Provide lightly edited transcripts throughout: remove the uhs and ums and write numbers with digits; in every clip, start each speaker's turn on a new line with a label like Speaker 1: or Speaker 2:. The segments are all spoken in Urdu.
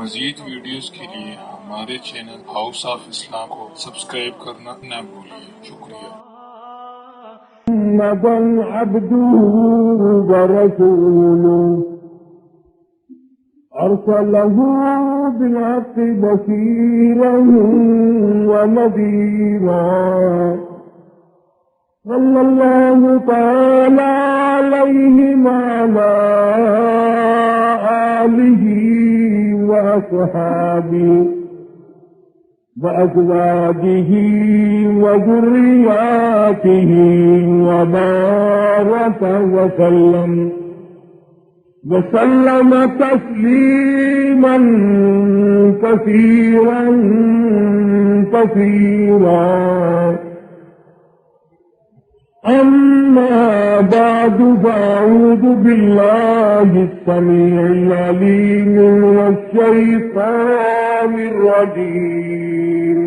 Speaker 1: مزید ویڈیوز کے لیے ہمارے چینل ہاؤس آف اسلام کو سبسکرائب کرنا نہ بھولیے۔ شکریہ۔
Speaker 2: محمد عبده ورسوله أرسله بالحق بشيرا ونذيرا صلى الله تعالى عليه وعلى آله وأصحابه وأزواجه وذرياته وبارك وسلم تسليما كثيرا أما بعد فأعوذ بالله السميع العليم من الشيطان الرجيم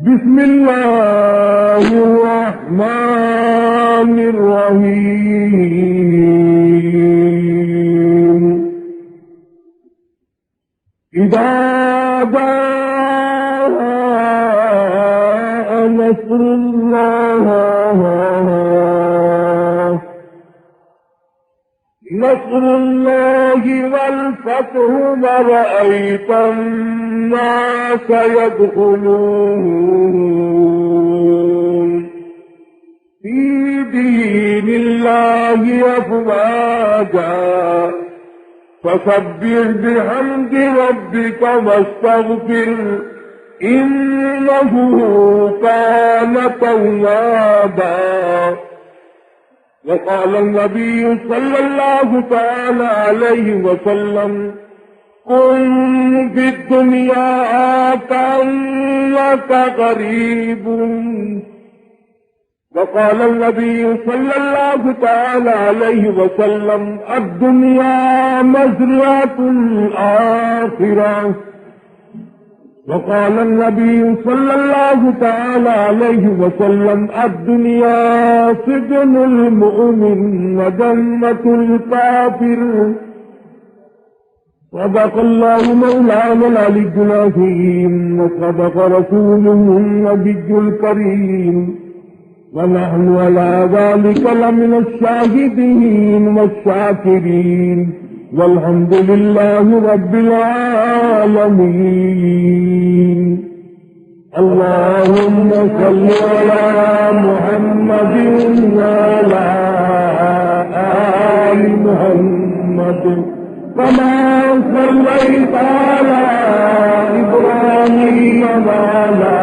Speaker 2: بسم الله الرحمن الرحيم إذا جاء نصر الله والفتح ورأيت الناس يدخلون في دين الله أفواجا فسبح بحمد ربك واستغفر إنه كان توابا وقال النبي صلى الله تعالى عليه وسلم كن في الدنيا كأنك غريب وقال النبي صلى الله تعالى عليه وسلم الدنيا مزرعة الآخرة وقال النبي صلى الله تعالى عليه وسلم الدنيا سجن المؤمن وجنة الكافر صدق الله مولانا العلي العظيم وصدق رسوله النبي الكريم ونحن على ذلك لمن الشاهدين والشاكرين والحمد لله رب العالمين اللهم صل على محمد وعلى آل محمد كما صليت على إبراهيم وعلى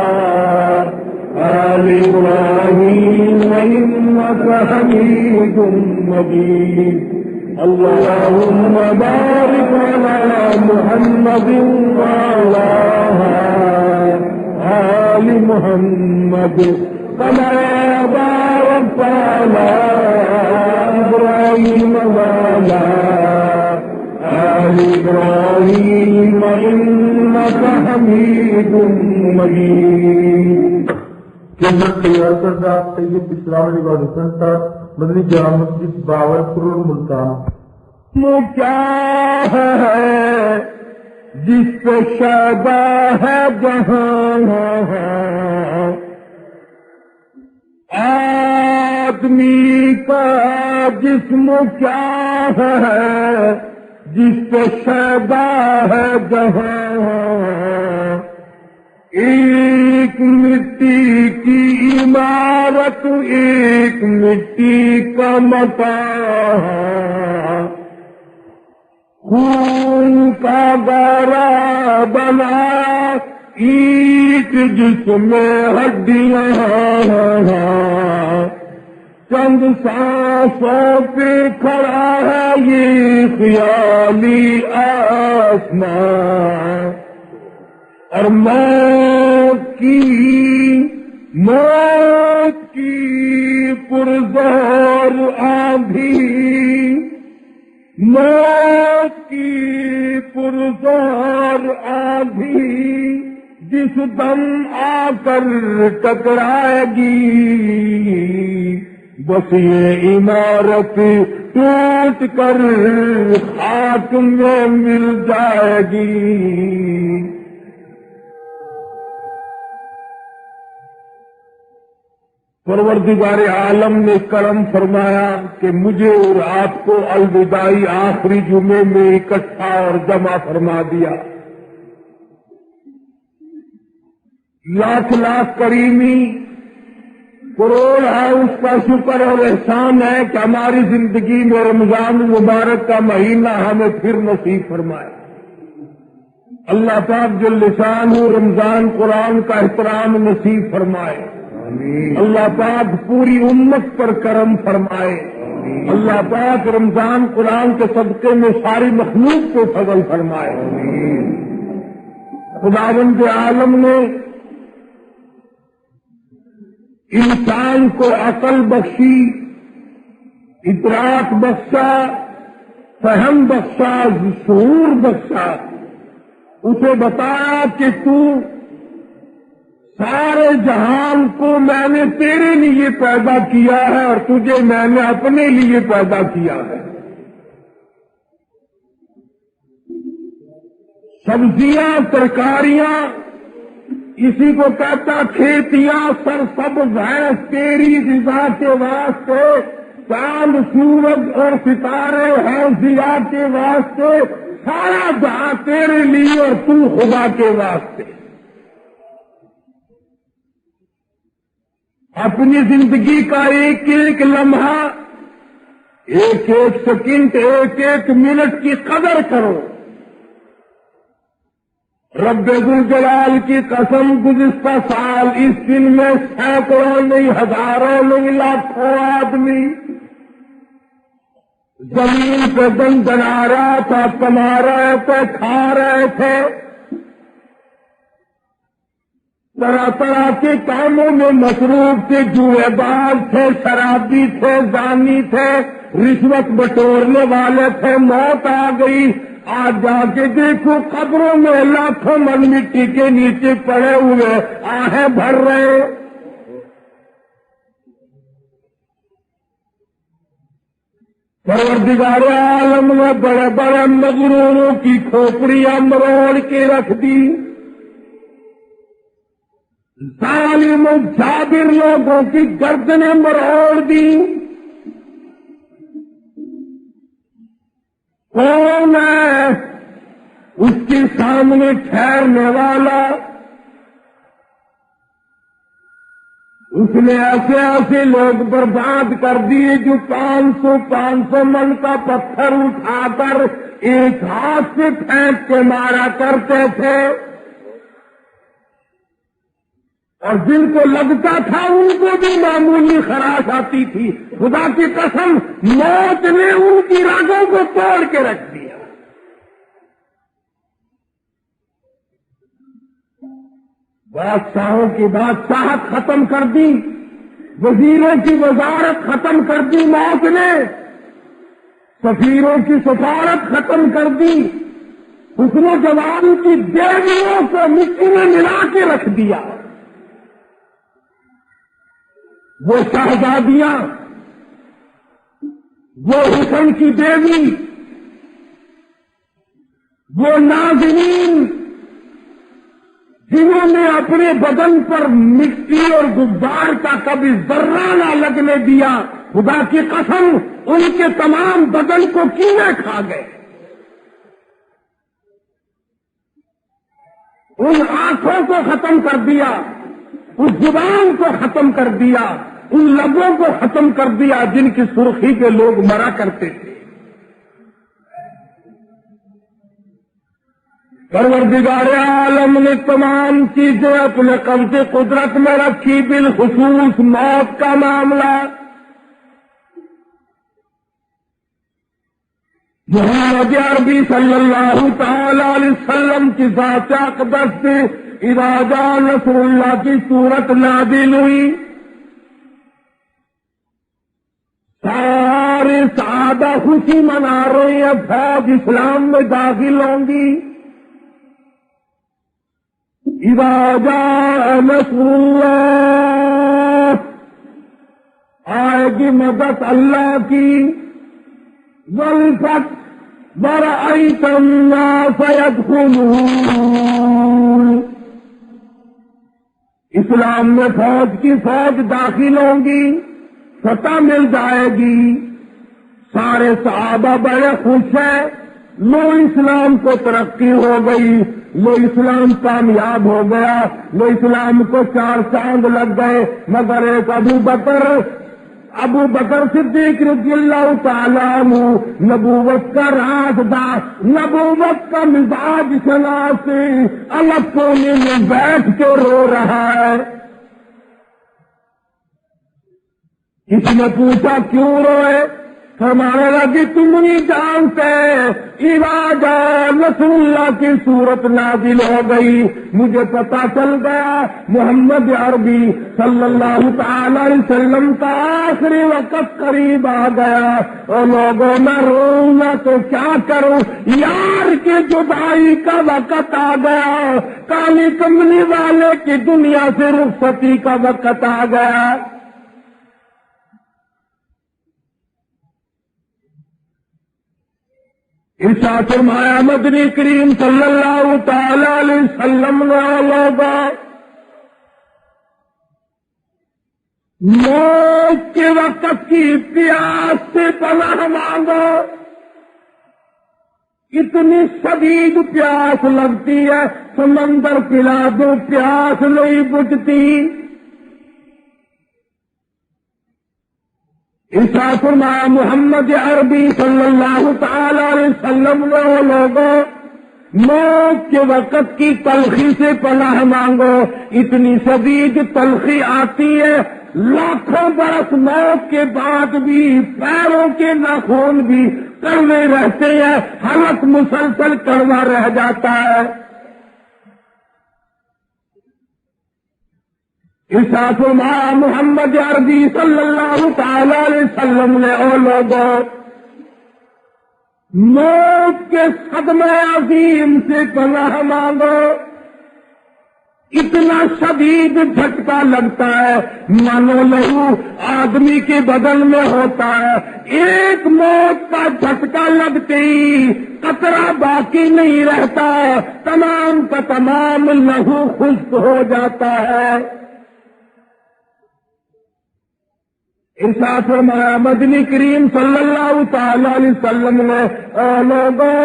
Speaker 2: آل إبراهيم إنك حميد مجيد اللهم بارك على محمد وعلى آل محمد كما باركت على إبراهيم وعلى آل إبراهيم إنك حميد مجيد
Speaker 3: جنت تیار کردہ طیب اسلام عباد حسن صاحب مدنی جامع مسجد باورپور ملتان۔
Speaker 2: وہ کیا ہے جس پہ شادہ ہے جہاں آدمی کا جسم کیا ہے جس پہ شادہ ہے جہاں ایک مٹی کی عمارت ایک مٹی کا مکان خون کا گارا بنا اینٹ جس میں ہڈیاں چند سانسوں پہ کھڑا ہے یہ خیالی آسمان اور موت کی پرزور آندھی موت کی پرزور آندھی جس دم آ کر ٹکرائے گی بس یہ عمارت ٹوٹ کر خاک میں مل جائے گی۔ پروردگار عالم نے کرم فرمایا کہ مجھے اور آپ کو الوداعی آخری جمعے میں اکٹھا اور جمع فرما دیا۔ لاکھ لاکھ کریمی کروڑ ہے اس کا شکر اور احسان ہے کہ ہماری زندگی میں رمضان مبارک کا مہینہ ہمیں پھر نصیب فرمائے۔ اللہ پاک جل شانہ رمضان قرآن کا احترام نصیب فرمائے۔ اللہ پاک پوری امت پر کرم فرمائے۔ اللہ پاک رمضان قرآن کے صدقے میں ساری مخلوق کو فضل فرمائے۔ خداوند عالم نے انسان کو عقل بخشی، ادراک بخشا، فہم بخشا، شعور بخشا، اسے بتایا کہ تو سارے جہان کو میں نے تیرے لیے پیدا کیا ہے اور تجھے میں نے اپنے لیے پیدا کیا ہے۔ سبزیاں، ترکاریاں، اسی کو کہتا کھیتیاں سرسبز ہیں تیری غذا کے واسطے، چاند سورج اور ستارے ہیں ضیا کے واسطے، سارا جہاں تیرے لیے اور تو خدا کے واسطے۔ اپنی زندگی کا ایک ایک لمحہ، ایک ایک سیکنڈ، ایک ایک منٹ کی قدر کرو۔ رب ذوالجلال کی قسم گزشتہ سال اس دن میں سینکڑوں نہیں، ہزاروں نہیں، لاکھوں آدمی زمین پہ دن بنا رہا تھا، کما رہے تھے، کھا رہے تھے، طرح طرح کے کاموں میں مصروف تھے، جوئے باز تھے، شرابی تھے، زانی تھے، رشوت بٹورنے والے تھے، موت آ گئی۔ آج جا کے دیکھو قبروں میں لاکھوں من مٹی کے نیچے پڑے ہوئے آہیں بھر رہے۔ پروردگار عالم نے بڑے بڑے مغروروں کی کھوپڑیاں مروڑ کے رکھ دی، ظالم و جابر لوگوں کی گردنیں مروڑ دی۔ کون ہے اس کے سامنے ٹھہرنے والا؟ اس نے ایسے ایسے لوگ برباد کر دیے جو 500 من کا پتھر اٹھا کر ایک ہاتھ سے پھینک کے مارا کرتے تھے، اور جن کو لگتا تھا ان کو بھی معمولی خراش آتی تھی۔ خدا کی قسم موت نے ان کی رگوں کو توڑ کے رکھ دیا۔ بادشاہوں کی بادشاہت ختم کر دی، وزیروں کی وزارت ختم کر دی موت نے، سفیروں کی سفارت ختم کر دی، حسن و جمال کی دیویوں کو مٹی میں ملا کے رکھ دیا۔ وہ شہزادیاں، وہ حسن کی دیوی، وہ نازنین جنہوں نے اپنے بدن پر مٹی اور غبار کا کبھی ذرہ نہ لگنے دیا، خدا کی قسم ان کے تمام بدن کو کیڑے کھا گئے۔ ان آنکھوں کو ختم کر دیا، اس زبان کو ختم کر دیا، ان لبوں کو ختم کر دیا جن کی سرخی کے لوگ مرا کرتے تھے۔ پروردگار عالم نے تمام چیزیں اپنے قبضے قدرت میں رکھی، بالخصوص موت کا معاملہ۔ محمد عربی صلی اللہ تعالی علیہ وسلم کی ذات اقدس سے اذا جاء نصر اللہ کی صورت نازل ہوئی، سارے صحابہ خوشی منا رہے ہیں، فوج اسلام میں داخل ہوں گی۔ اذا جاء نصر اللہ، آئے گی مدد اللہ کی، والفتح ورأيت الناس يدخلون. اسلام میں فوج کی فوج داخل ہوں گی، فتح مل جائے گی. سارے صحابہ بڑے خوش ہیں، لو اسلام کو ترقی ہو گئی، لو اسلام کامیاب ہو گیا، لو اسلام کو 4 چاند لگ گئے. مگر ایک ابو بکر صدیق رضی اللہ تعالیٰ عنہ نبوت کا رازدار، نبوت کا مزاج شناسی، الگ کونے میں بیٹھ کے رو رہا ہے. کسی نے پوچھا کیوں روئے؟ فرمانے لگی تم نہیں جانتے رسول اللہ کی صورت نازل ہو گئی، مجھے پتا چل گیا محمد عربی صلی اللہ تعالی علیہ وسلم کا آخری وقت قریب آ گیا. اور لوگوں میں رونا تو کیا کروں، یار کی جدائی کا وقت آ گیا، کالی کملی والے کی دنیا سے رخصتی کا وقت آ گیا. ارشاد فرمایا مدنی کریم صلی اللہ تعالی علیہ وسلم نے لوگوں موت کے وقت کی پیاس سے پناہ مانگو. اتنی شدید پیاس لگتی ہے، سمندر پلا دو پیاس نہیں بجھتی. ارشاد فرمایا محمد عربی صلی اللہ تعالی علیہ وسلم نے لوگوں موت کے وقت کی تلخی سے پناہ مانگو. اتنی شدید تلخی آتی ہے، لاکھوں برس موت کے بعد بھی پیروں کے ناخن بھی کڑوے رہتے ہیں، حلق مسلسل کڑوا رہ جاتا ہے. ارشاد فرمایا محمد عربی صلی اللہ تعالی علیہ وسلم نے لوگوں موت کے صدمے عظیم سے پناہ مانگو. اتنا شدید جھٹکا لگتا ہے مانو لہو آدمی کے بدن میں ہوتا ہے. ایک موت کا جھٹکا لگتے ہی قطرہ باقی نہیں رہتا، تمام کا تمام لہو خشک ہو جاتا ہے. ارشاد فرمایا مدنی کریم صلی اللہ تعالی علیہ وسلم نے لوگوں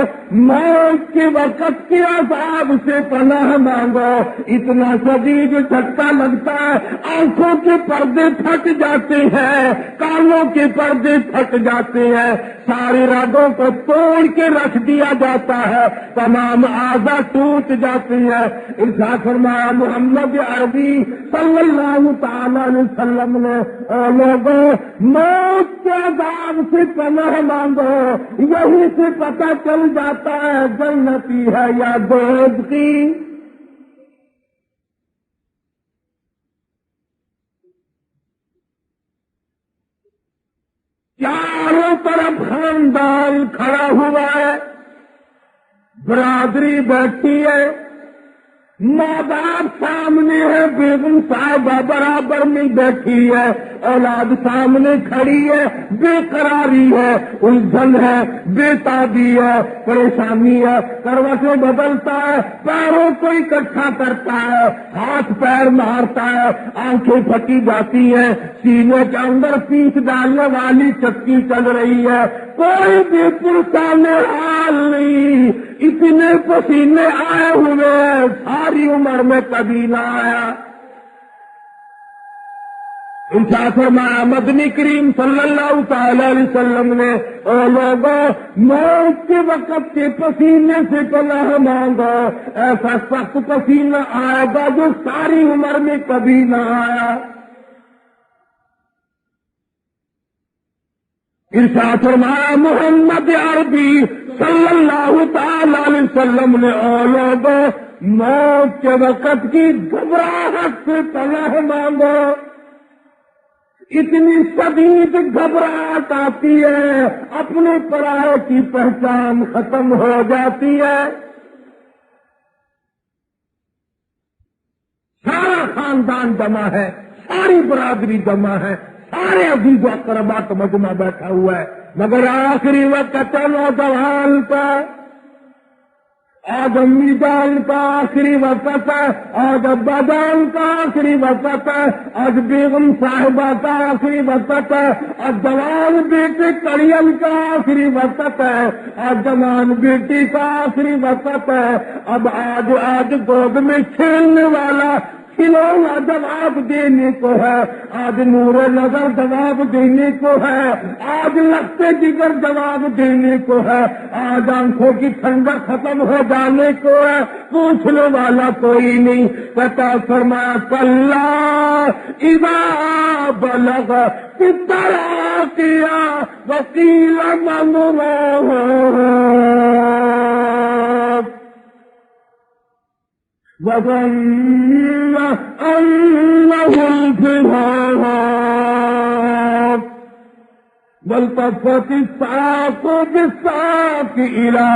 Speaker 2: موت کے وقت کے عذاب سے پناہ مانگو. اتنا شدید جھٹکا لگتا ہے، آنکھوں کے پردے پھٹ جاتے ہیں، کانوں کے پردے پھٹ جاتے ہیں، ساری رگوں کو توڑ کے رکھ دیا جاتا ہے، تمام اعضاء ٹوٹ جاتے ہیں. ارشاد فرمایا محمد عربی صلی اللہ تعالی علیہ وسلم نے لوگوں موت کے عذاب سے پناہ مانگو. یہیں سے پتہ چل جاتا ہے جنتی ہے یا دوزخی. چاروں طرف خاندان کھڑا ہوا ہے، برادری بیٹھی ہے، ماں باپ سامنے ہے، بیگم صاحبہ برابر میں بیٹھی ہے، اولاد سامنے کھڑی ہے، بے قراری ہے، الجھن ہے، بے تابی ہے، پریشانی ہے، کروٹیں بدلتا ہے، پیروں کو اکٹھا کرتا ہے، ہاتھ پیر مارتا ہے، آنکھیں پھٹی جاتی ہیں، سینے کے اندر پیس ڈالنے والی چکی چل رہی ہے، کوئی بھی پرسان حال نہیں. اتنے پسینے آئے ہوئے ساری عمر میں کبھی نہ آیا. ارشاد فرمایا مدنی کریم صلی اللہ تعالی علیہ وسلم نے لوگوں موت کے وقت کے پسینے سے پناہ مانگو. ایسا سخت پسینہ آئے گا جو ساری عمر میں کبھی نہ آیا. ارشاد فرمایا محمد عربی صلی اللہ تعالی علیہ وسلم نے لوگوں موت کے وقت کی گھبراہٹ سے پناہ مانگو. اتنی شدید گھبراہٹ آتی ہے، اپنے پرائے کی پہچان ختم ہو جاتی ہے. سارا خاندان جمع ہے، ساری برادری جمع ہے، سارے عزیز و اقربا کا مجمع بیٹھا ہوا ہے، مگر آخری وقت نوجوان کا، آج امی جان کا آخری وقت ہے، آج ابا جان کا آخری وقت ہے، آج بیگم صاحبہ کا آخری وقت ہے، آج جوان بیٹی کڑیل کا آخری وقت ہے، آج جوان بیٹی کا آخری وقت ہے، اب آج گود میں کھیلنے والا کھلونا جواب دینے کو ہے، آج نور نظر جواب دینے کو ہے، آج لگتے جگر جواب دینے کو ہے، آج آنکھوں کی ٹھنڈک ختم ہو جانے کو ہے، پوچھنے والا کوئی نہیں۔ پتا فرمایا کلا اذا بلغ التراقیا وقیل من راق وظن أنه الفراق والتفت الساق بالساق إلى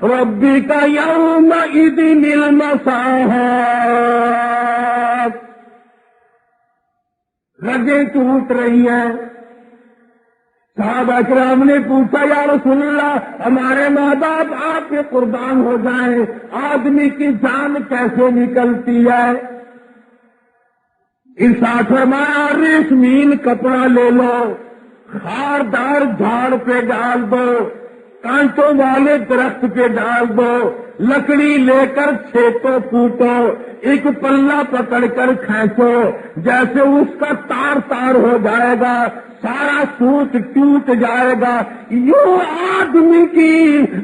Speaker 2: ربك يومئذ المساق۔ رگیں ٹوٹ رہی ہیں، صحابہ کرام نے پوچھا یا رسول اللہ ہمارے ماں باپ آپ کے قربان ہو جائیں، آدمی کی جان کیسے نکلتی ہے؟ ارشاد فرمایا ریشمین کپڑا لے لو، خاردار جھاڑ پہ ڈال دو، کانٹوں والے درخت پہ ڈال دو، لکڑی لے کر چھیٹو پھوٹو، ایک پلہ پکڑ کر کھینچو، جیسے اس کا تار تار ہو جائے گا، سارا سوت ٹوٹ جائے گا، یوں آدمی کی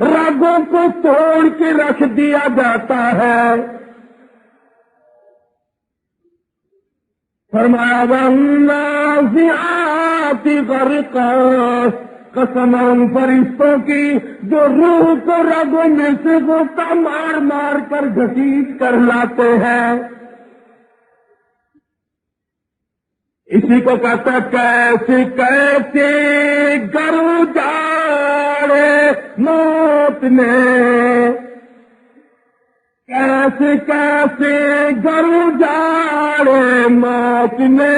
Speaker 2: رگوں کو توڑ کے رکھ دیا جاتا ہے۔ فرمایا والنازعات غرقا، قسم ان فرشتوں کی جو روح کو رگوں میں سے غوطہ مار مار کر گھسیٹ کر لاتے ہیں۔ اسی کو کہتا کیسے کیسے گرو جاڑے موت نے، کیسے کیسے گرو جاڑے موت نے،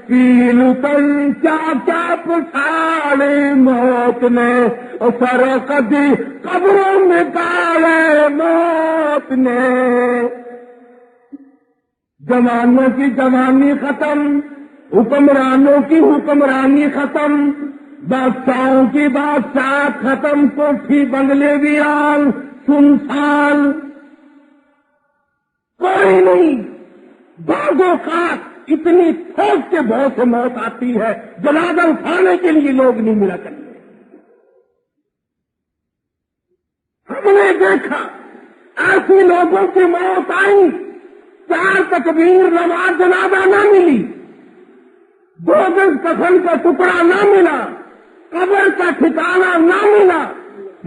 Speaker 2: پیلو تن چاچا پچھاڑے موت نے، اور سر کدی قبروں میں ڈالے موت نے۔ جوانوں کی جوانی ختم، حکمرانوں کی حکمرانی ختم، بادشاہوں کی بادشاہت ختم، کوٹھی بنگلے ویران سنسان، کوئی نہیں۔ بعض اوقات اتنی ٹھوک کے بہت سے موت آتی ہے، جنازہ اٹھانے کے لیے لوگ نہیں ملا کرتے۔ ہم نے دیکھا ایسی لوگوں کی موت آئی، 4 تکبیر نماز جنازہ نہ ملی، 2 گز کفن کا ٹکڑا نہ ملا، قبر کا ٹھکانہ نہ ملا،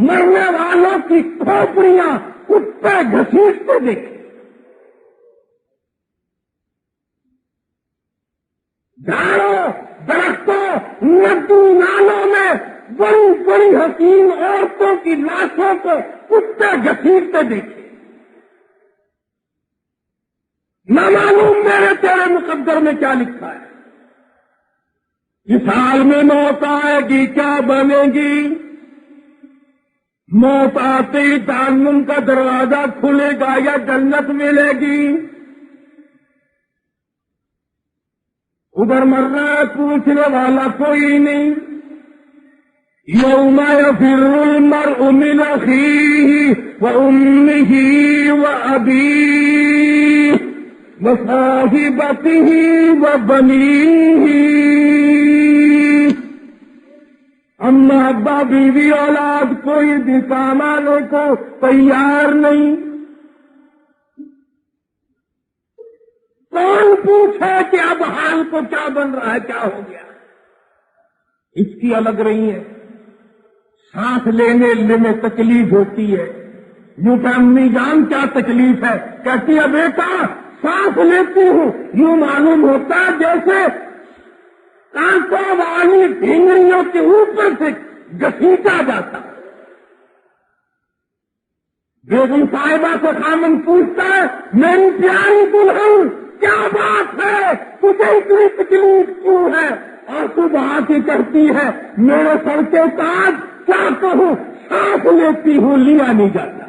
Speaker 2: مرنے والوں کی کھوپڑیاں کتے گھسیٹتے دیکھے۔ جھاڑوں، درختوں، ندی نالوں میں بڑی بڑی حسین عورتوں کی لاشوں کو کتے گھسیٹتے دیکھے۔ نہ معلوم میرے تیرے مقدر میں کیا لکھا ہے، اس حال میں موت آئے گی کیا بنے گی؟ موت آتے ہی جہنم کا دروازہ کھلے گا یا جنت ملے گی؟ ادھر مر رہا ہے پوچھنے والا کوئی نہیں۔ یوم یفر المرء من اخیہ وامہ وابیہ وصاحبتہ وبنیہ، اما ابا بیوی اولاد کوئی بھی کام آنے کو تیار نہیں۔ کون پوچھے کہ اب حال کو کیا بن رہا ہے، کیا ہو گیا؟ اس کی الگ رہی ہے، سانس لینے میں تکلیف ہوتی ہے۔ یوں کہ امی جان کیا تکلیف ہے، کہتی ہے بیٹا سانس لیتی ہوں، یوں معلوم ہوتا ہے جیسے کانٹوں والی ڈھینگڑیوں کے اوپر سے گھسیٹا جاتا۔ بیگم صاحبہ سے خامن پوچھتا ہے میری پیاری دلہن کیا بات ہے، تجھے اتنی تکلیف کیوں ہے؟ آنسو بہا کے کہتی ہے میرے سر کے تاج، کیا کہوں، سانس لیتی ہوں لیا نہیں جاتا۔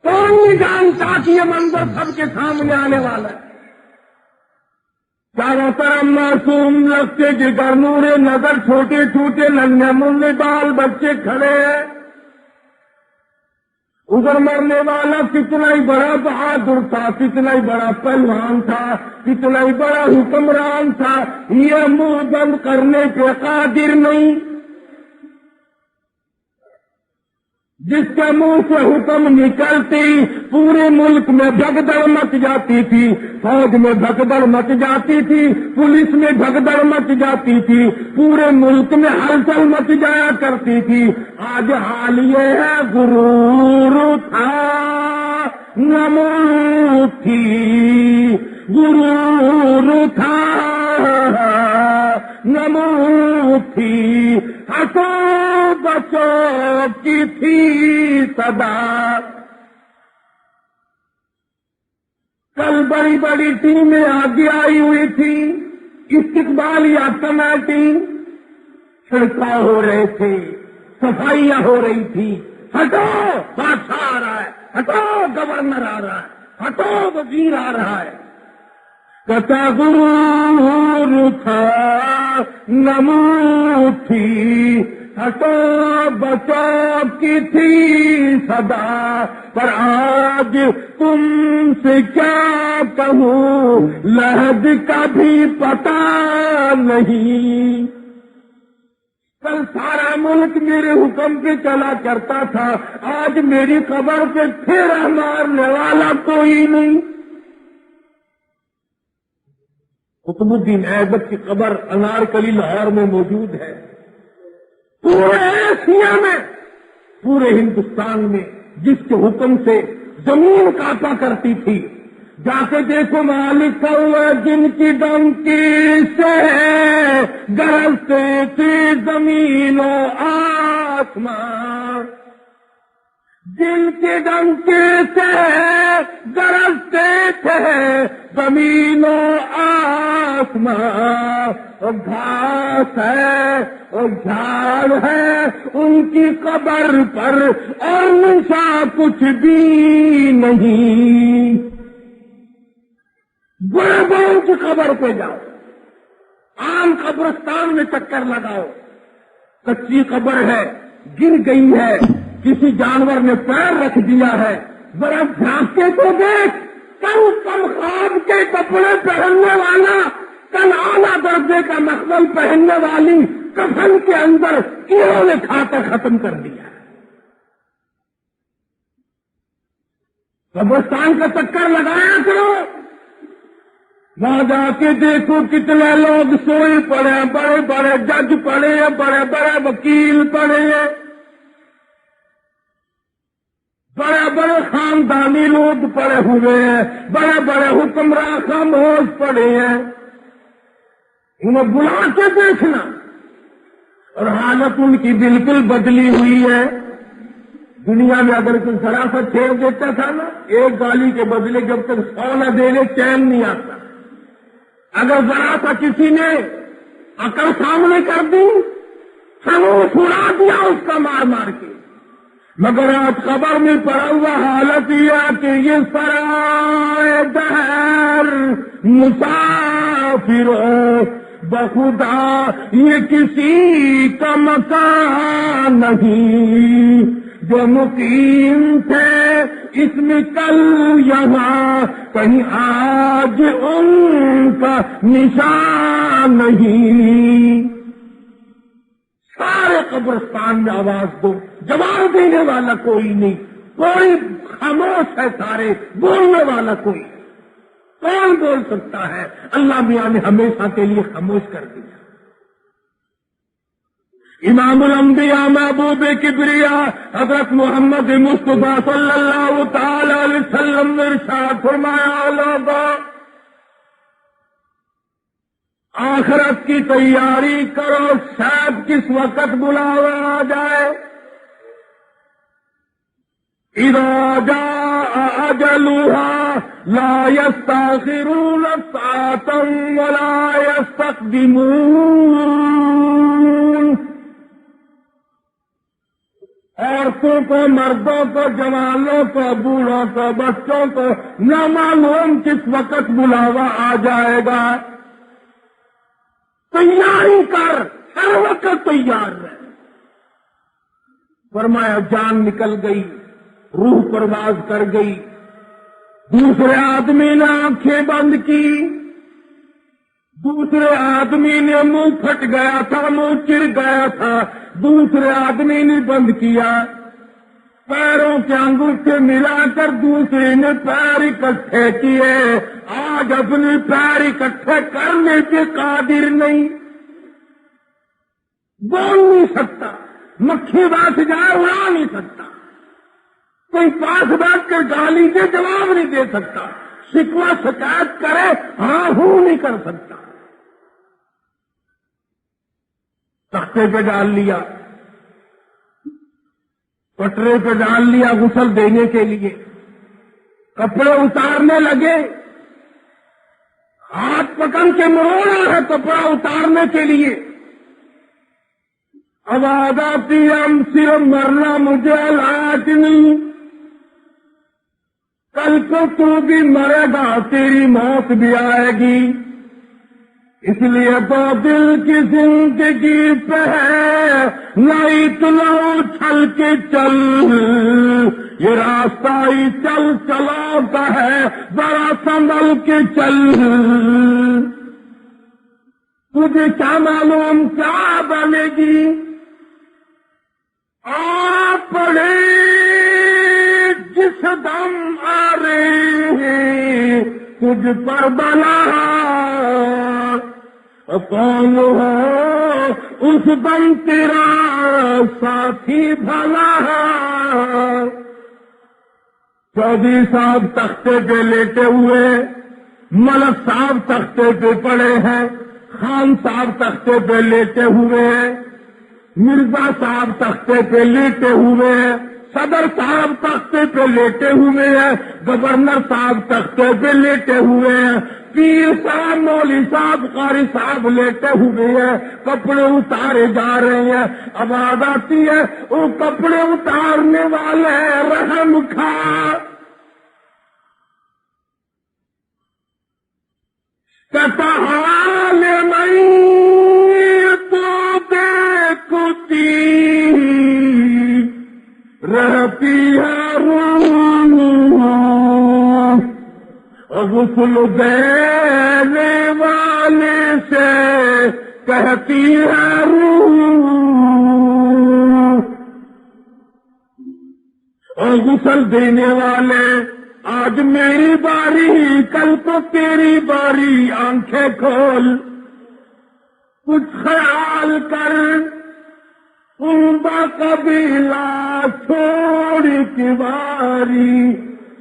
Speaker 2: کون نہیں جانتا کہ یہ منظر سب کے سامنے آنے والا ہے؟ چاروں طرف معصوم لگتے کہ گرنور نظر چھوٹے چھوٹے ننھے منھے بال بچے کھڑے ہیں۔ ادھر مرنے والا کتنا ہی بڑا بہادر تھا، کتنا ہی بڑا پہلوان تھا، کتنا ہی بڑا حکمران تھا، یہ منہ بند کرنے کے قادر نہیں۔ جس کے منہ سے حکم نکلتی پورے ملک میں بھگدڑ مچ جاتی تھی، فوج میں بھگدڑ مچ جاتی تھی، پولیس میں بھگدڑ مچ جاتی تھی، پورے ملک میں ہلچل مچ جایا کرتی تھی۔ آج حال یہ ہے غرور تھا نہ موت تھی، غرور تھا نہ موت تھی، ہنسو بچوں کی تھی صدا۔ کل بڑی بڑی ٹیمیں آگے آئی ہوئی تھی، استقبالیہ کمیٹی، چھڑکاؤ ہو رہے تھے، صفائیاں ہو رہی تھی، ہٹو بادشاہ آ رہا ہے، ہٹو گورنر آ رہا ہے، ہٹو وزیر آ رہا ہے۔ کتا غرور تھا نہ موت تھی، ہٹو بچو کی تھی صدا، پر آج تم سے کیا کہوں، لحد کا بھی پتا نہیں۔ کل سارا ملک میرے حکم پہ چلا کرتا تھا، آج میری قبر پہ پھیرا مارنے والا کوئی نہیں۔ قطب الدین ایبک کی قبر انارکلی لاہور میں موجود ہے۔ پورے ایشیا میں، پورے ہندوستان میں جس کے حکم سے زمین کاپا کرتی تھی، جا کے دیکھو وہاں لکھا ہوا ہے جن کی ڈنکی سے گرجتے تھے زمین و آسمان، جن کے ڈنکی سے گرجتے تھے زمین و آسمان، اور گھاس ہے اور جھاڑ ہے ان کی قبر پر، اور نشا کچھ بھی نہیں۔ بڑے بڑوں کی قبر پہ جاؤ، عام قبرستان میں چکر لگاؤ، کچی قبر ہے، گر گئی ہے، کسی جانور نے پیر رکھ دیا ہے، ذرا جھانک کے تو دیکھ، کم خواب کے کپڑے پہننے والا، کل اعلیٰ درجے کا مخمل پہننے والی کفن کے اندر کیڑوں نے کھا کر ختم کر دیا۔ قبرستان کا چکر لگایا کرو، وہاں جا کے دیکھو کتنے لوگ سوئے پڑے ہیں، بڑے بڑے جج پڑے ہیں، بڑے بڑے وکیل پڑے ہیں، بڑے بڑے خاندانی لوگ پڑے ہوئے ہیں، بڑے بڑے حکمراں خاموش پڑے ہیں۔ انہیں بلا کے دیکھنا، اور حالت ان کی بالکل بدلی ہوئی ہے۔ دنیا میں اگر کوئی ذرا سا چھیڑ دیتا تھا نا، ایک گالی کے بدلے جب تک 100 نہ دے لے چین نہیں آتا۔ اگر ذرا سا کسی نے عقل سامنے کر دی، خاموش اڑا دیا اس کا مار مار کے۔ مگر آج خبر میں پڑا ہوا حالت یہ کہ یہ سرائے دہر مسافروں بخدا یہ کسی کا مکان نہیں، جو مقیم تھے اس میں کل یہاں، کہیں آج ان کا نشان نہیں۔ سارے قبرستان میں آواز دو، جواب دینے والا کوئی نہیں، کوئی خاموش ہے، سارے بولنے والا کوئی، کون بول سکتا ہے؟ اللہ میاں نے ہمیشہ کے لیے خاموش کر دیا۔ امام الانبیاء محبوب کبریا حضرت محمد مصطفیٰ صلی اللہ تعالی علیہ وسلم نے ارشاد فرمایا، لوگوں آخرت کی تیاری کرو، شاید کس وقت بلاوا آ جائے۔ اذا جاء أجلها لا يستأخرون ساعة ولا يستقدمون. عورتوں کو، مردوں کو، جوانوں کو، بوڑھوں کو، بچوں کو نہ معلوم کس وقت بلاوا آ جائے گا. تیاری کر، ہر وقت تیار رہ. فرمایا جان نکل گئی، روح پرواز کر گئی. دوسرے آدمی نے آنکھیں بند کی، دوسرے آدمی نے منہ پھٹ گیا تھا، منہ چر گیا تھا، دوسرے آدمی نے بند کیا. پیروں کے انگوٹھے ملا کر دوسرے نے پیر اکٹھے کیے. آج اپنے پیر اکٹھے کرنے کے قادر نہیں، بول نہیں سکتا، مکھی بیٹھ جائے اڑا نہیں سکتا، کوئی پاس بیٹھ کر گالی دے جواب نہیں دے سکتا، شکوہ شکایت کرے ہاں ہوں نہیں کر سکتا. تختے پہ ڈال لیا، پٹرے پہ ڈال لیا غسل دینے کے لیے. کپڑے اتارنے لگے، ہاتھ پکڑ کے مروڑا ہے کپڑا اتارنے کے لیے. آواز آتی ہم صرف مرنا مجھے علاج نہیں، کل کو تو بھی مرے گا، تیری موت بھی آئے گی. اس لیے تو دل کی زندگی پہ ہے نہ اتنا اچھل کے چل، یہ راستہ ہی چل چلاتا ہے، ذرا سنبھل کے چل. تجھے کیا معلوم کیا بنے گی. آپ پڑے جس دم آ رہے ہیں تجھ پر بلا، کون ہو اس دم تیرا ساتھی بھلا. چودھری صاحب تختے پہ لیٹے ہوئے، ملک صاحب تختے پہ پڑے ہیں، خان صاحب تختے پہ لیٹے ہوئے ہیں، مرزا صاحب تختے پہ لیٹے ہوئے ہیں، صدر صاحب تختے پہ لیٹے ہوئے ہیں، گورنر صاحب تختے پہ لیٹے ہوئے ہیں، پیر صاحب، مولوی صاحب، قاری صاحب لیٹے ہوئے ہیں. کپڑے اتارے جا رہے ہیں. آواز آتی ہے وہ کپڑے اتارنے والے رحم کھا. کہتا حال میں تو دیکھتی رہتی ہے روح، غسل دینے والے سے کہتی ہے روح. اور غسل دینے والے آج میری باری، کل کو تیری باری، آنکھیں کھول، کچھ خیال کر. عمدہ قبیلہ چھوڑ کی باری،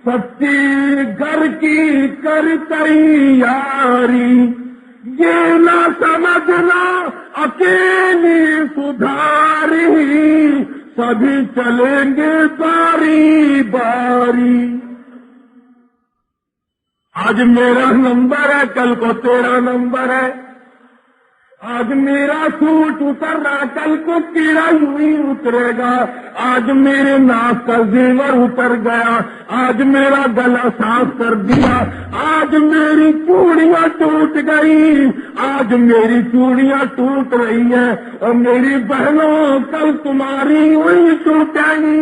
Speaker 2: سچی گھر کی کر تیاری. یہ نہ سمجھنا اکیلی سدھاری، سبھی چلیں گے باری باری. آج میرا نمبر ہے، کل کو تیرا نمبر ہے. آج میرا سوٹ اتر رہا، کل کو تیرا یوں ہی اترے گا. آج میرے ناک کا زیور اتر گیا، آج میرا گلا صاف کر دیا. آج میری چوڑیاں ٹوٹ گئی، آج میری چوڑیاں ٹوٹ رہی ہیں. اور میری بہنوں کل تمہاری وہی ٹوٹیں گی.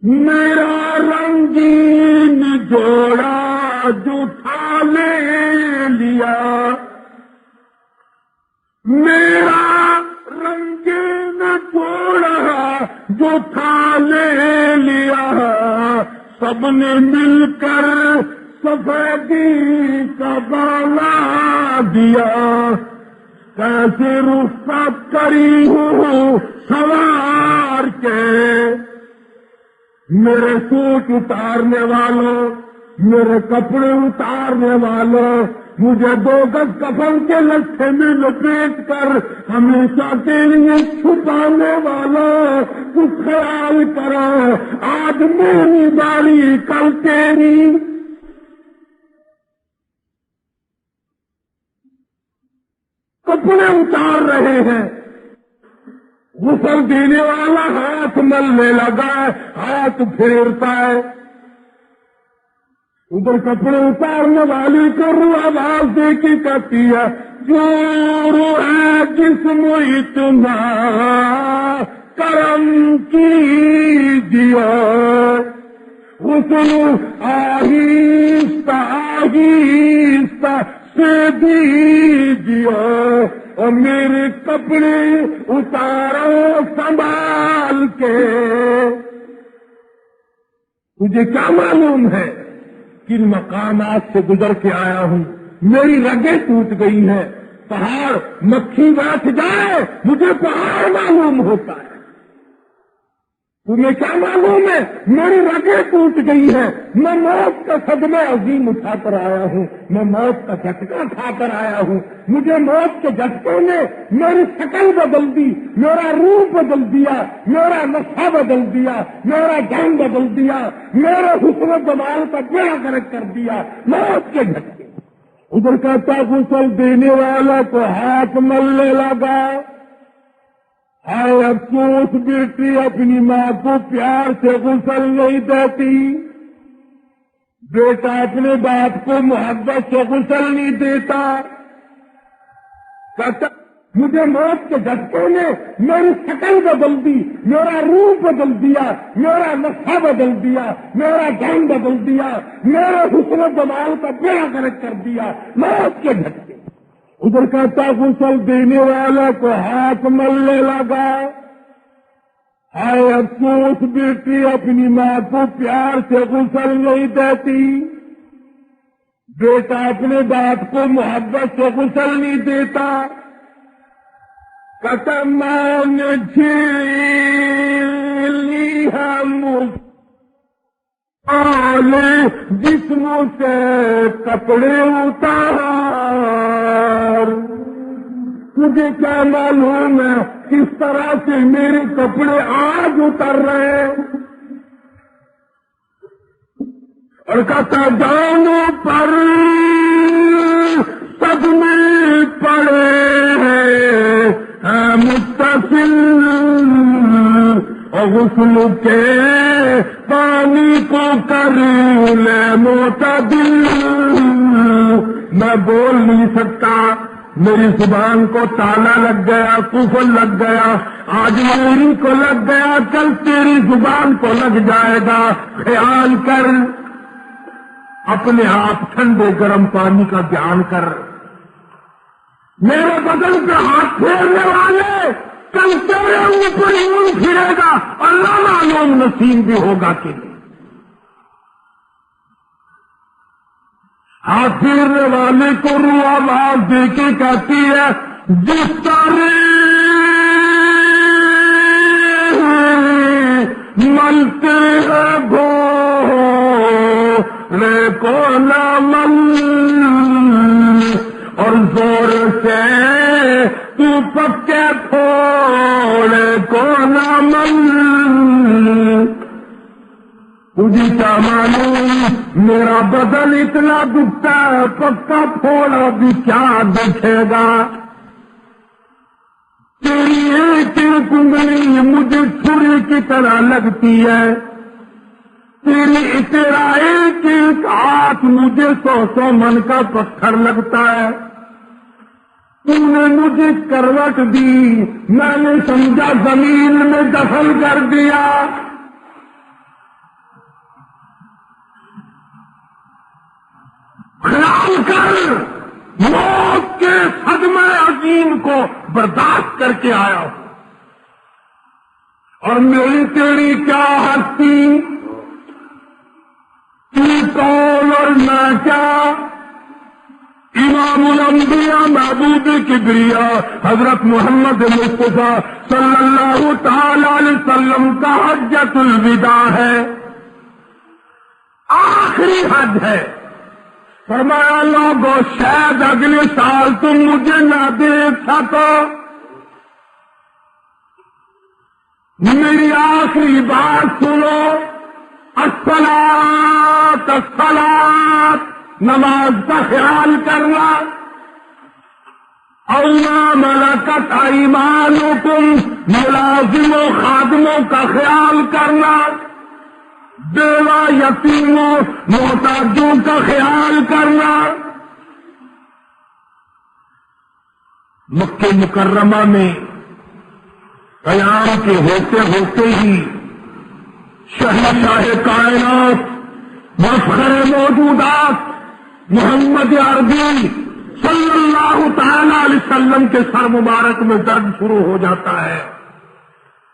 Speaker 2: میرا رنگین جوڑا جھوٹا لے لیا، میرا رنگین جوڑا جھوٹا لے لیا. سب نے مل کر سفیدی کا بالا دیا. کیسے رخصت کری ہوں سوار کے، میرے سوٹ اتارنے والوں، میرے کپڑے اتارنے والوں، مجھے 2 گز کفن کے لٹھے میں لپیٹ کر ہمیشہ کے لیے چھپانے والا تو خیال کرا، آج میری باری کل تیری۔ کپڑے اتار رہے ہیں، غسل دینے والا ہاتھ ملنے لگا ہے، ہاتھ پھیرتا ہے، ادھر کپڑے اتارنے والی کو رو آواز دے کے کہتی ہے، جو رو ہے جسم اتنا کرم کیجیے، غسل آہستہ آہستہ سے دیجیے، اور میرے کپڑے اتارو سنبھال کے۔ تجھے کیا معلوم ہے کن مقامات سے گزر کے آیا ہوں، میری رگیں ٹوٹ گئی ہیں، پہاڑ مکھی بیٹھ جائے مجھے پہاڑ معلوم ہوتا ہے، تمہیں کیا معلوم ہے میری رگیں ٹوٹ گئی ہیں، میں موت کا صدمہ عظیم اٹھا کر آیا ہوں، میں موت کا جھٹکا کھا کر آیا ہوں، مجھے موت کے جھٹکے نے میری شکل بدل دی، میرا روپ بدل دیا، میرا نقشہ بدل دیا، میرا جان بدل دیا، میرے حسن و جمال کا بیڑا غرق کر دیا، موت کے جھٹکے۔ ادھر کہتا غسل دینے والا کو ہاتھ ملنے لگا، ہائے افسوس بیٹی اپنی ماں کو پیار سے غسل نہیں دیتی، بیٹا اپنے باپ کو محبت سے غسل نہیں دیتا، کہتا مجھے موت کے جھٹکے نے میری شکل بدل دی، میرا روپ بدل دیا، میرا نقشہ بدل دیا، میرا جان بدل دیا، میرے حسن و جمال کا بیڑا غرق کر دیا، موت کے جھٹکے۔ ادھر کہتا غسل دینے والا کو ہاتھ ملنے لگا، ہائے افسوس بیٹی اپنی ماں کو پیار سے غسل نہیں دیتی، بیٹا اپنے باپ کو محبت سے غسل نہیں دیتا، کہتا ماں نے چھین لی ہم جسم سے کپڑے اتار، تجھے کیا معلوم ہے کس طرح سے میرے کپڑے آج اتر رہے، اور کہتا جانوں پر صدمے پڑے ہیں متصل، اور غسل کے پانی کو کر لے معتدل، میں بول نہیں سکتا، میری زبان کو تالا لگ گیا، قفل لگ گیا، آج میری کو لگ گیا، کل تیری زبان کو لگ جائے گا، خیال کر، اپنے آپ ٹھنڈے گرم پانی کا دھیان کر، میرے بدن پہ ہاتھ پھیرنے والے کل تیرے اوپر اون پھرے گا، اللہ معلوم نصیب بھی ہوگا کہ نہیں۔ ہاتھ پھیرنے والے کو رو آواز دے کے کہتی ہے، جس طرح ملتے ہیں گھوڑے کو نہ مل، اور زور سے تو پکے تھوڑے کو نہ مل، تجھے کیا معلوم میرا بدن اتنا دکھتا ہے، پکا پھوڑا بھی کیا دکھے گا، تیری ایک ایک انگلی مجھے چھری کی طرح لگتی ہے، تیرا ایک ایک ہاتھ مجھے 100 من کا پتھر لگتا ہے، تو نے مجھے کروٹ دی، میں نے سمجھا زمین میں دفن کر دیا، خیال کر موت کے صدمے عظیم کو برداشت کر کے آیا ہوں، اور میری تیری کیا ہستی، تو کون اور میں کیا، امام الانبیاء محبوب کبریا حضرت محمد مصطفیٰ صلی اللہ تعالی علیہ وسلم کا حجۃ الوداع ہے، آخری حج ہے، فرمایا لوگوں شاید اگلے سال تم مجھے نہ دیکھ سکو، میری آخری بات سنو، الصلاۃ الصلاۃ، نماز کا خیال کرنا، اور ما ملکت ایمانکم، ملازموں خادموں کا خیال کرنا، بیوہ یتیموں محتاجوں کا خیال کرنا۔ مکہ مکرمہ میں قیام کے ہوتے ہوتے ہی شہنشاہ کائنات مفخر موجودات محمد عربی صلی اللہ تعالی علیہ وسلم کے سر مبارک میں درد شروع ہو جاتا ہے۔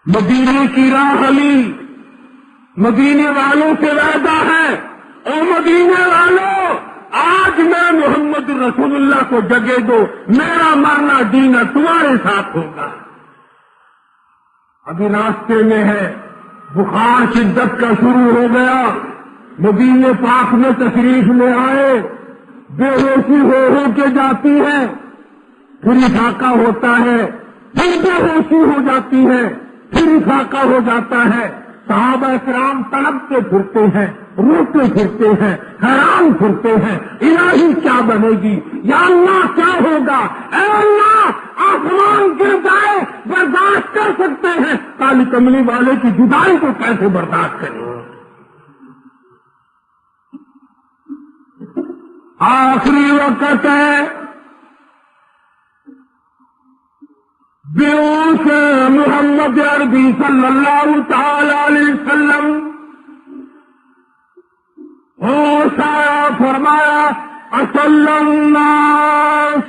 Speaker 2: مدینے کی راہ علی، مدینے والوں سے وعدہ ہے، او مدینے والوں، آج میں محمد رسول اللہ کو جگہ دو، میرا مرنا جینا تمہارے ساتھ ہوگا۔ ابھی راستے میں ہے، بخار شدت کا شروع ہو گیا، مدینے پاک میں تشریف لے آئے، بے ہوشی ہو کے جاتی ہے، پھر افاقہ ہوتا ہے، پھر بے ہوشی ہو جاتی ہے، پھر افاقہ ہو جاتا ہے۔ صحابہ کرام تڑپتے پھرتے ہیں، روتے پھرتے ہیں، حیران پھرتے ہیں، الہی کیا بنے گی، یا اللہ کیا ہوگا، اے اللہ آسمان گر جائے برداشت کر سکتے ہیں، کالی کملی والے کی جدائی کو کیسے برداشت کریں۔ آخری وقت ہے، بیوس محمد عربی صلی اللہ تعالی علیہ وسلم ہوش آیا، فرمایا اصل الناس،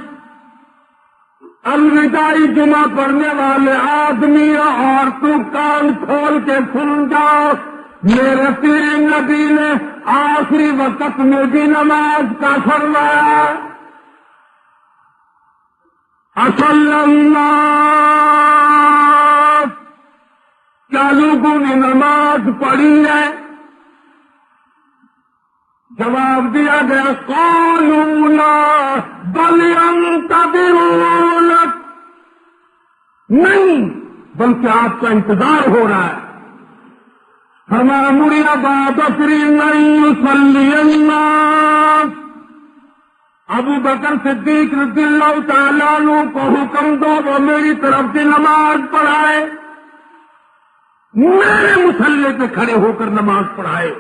Speaker 2: الوداعی جمعہ پڑھنے والے آدمی اور تو کان کھول کے سن جاؤ، میرے پیرے نبی نے آخری وقت میں بھی نماز کا فرمایا، اصل الناس، کیا لوگوں نے نماز پڑھی ہے؟ جواب دیا گیا قالوا لا بل ينتظرون، نہیں بلکہ آپ کا انتظار ہو رہا ہے۔ فرمایا مری ابا بکر ان يصلي الناس، ابو بکر صدیق رضی اللہ تعالیٰ عنہ کو حکم دو وہ میری طرف سے نماز پڑھائے، میرے مصلی پہ کھڑے ہو کر نماز پڑھائے۔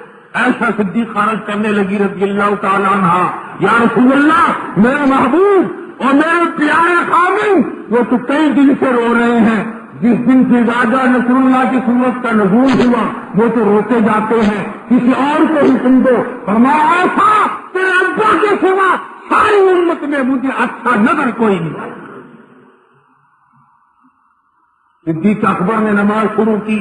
Speaker 2: ایسا صدیق خارج کرنے لگی رضی اللہ تعالیٰ عنہ، یا رسول اللہ میرے محبوب اور میرے پیارے خامن، وہ تو کئی دن سے رو رہے ہیں، جس دن سے زیادہ نصر اللہ کی سنت کا نزول ہوا وہ تو روتے جاتے ہیں، کسی اور کو حکم دو۔ فرمایا ایسا تیرے ابا کے سوا ساری امت میں مجھے اچھا نظر کوئی نہیں۔ صدیق اکبر نے نماز شروع کی،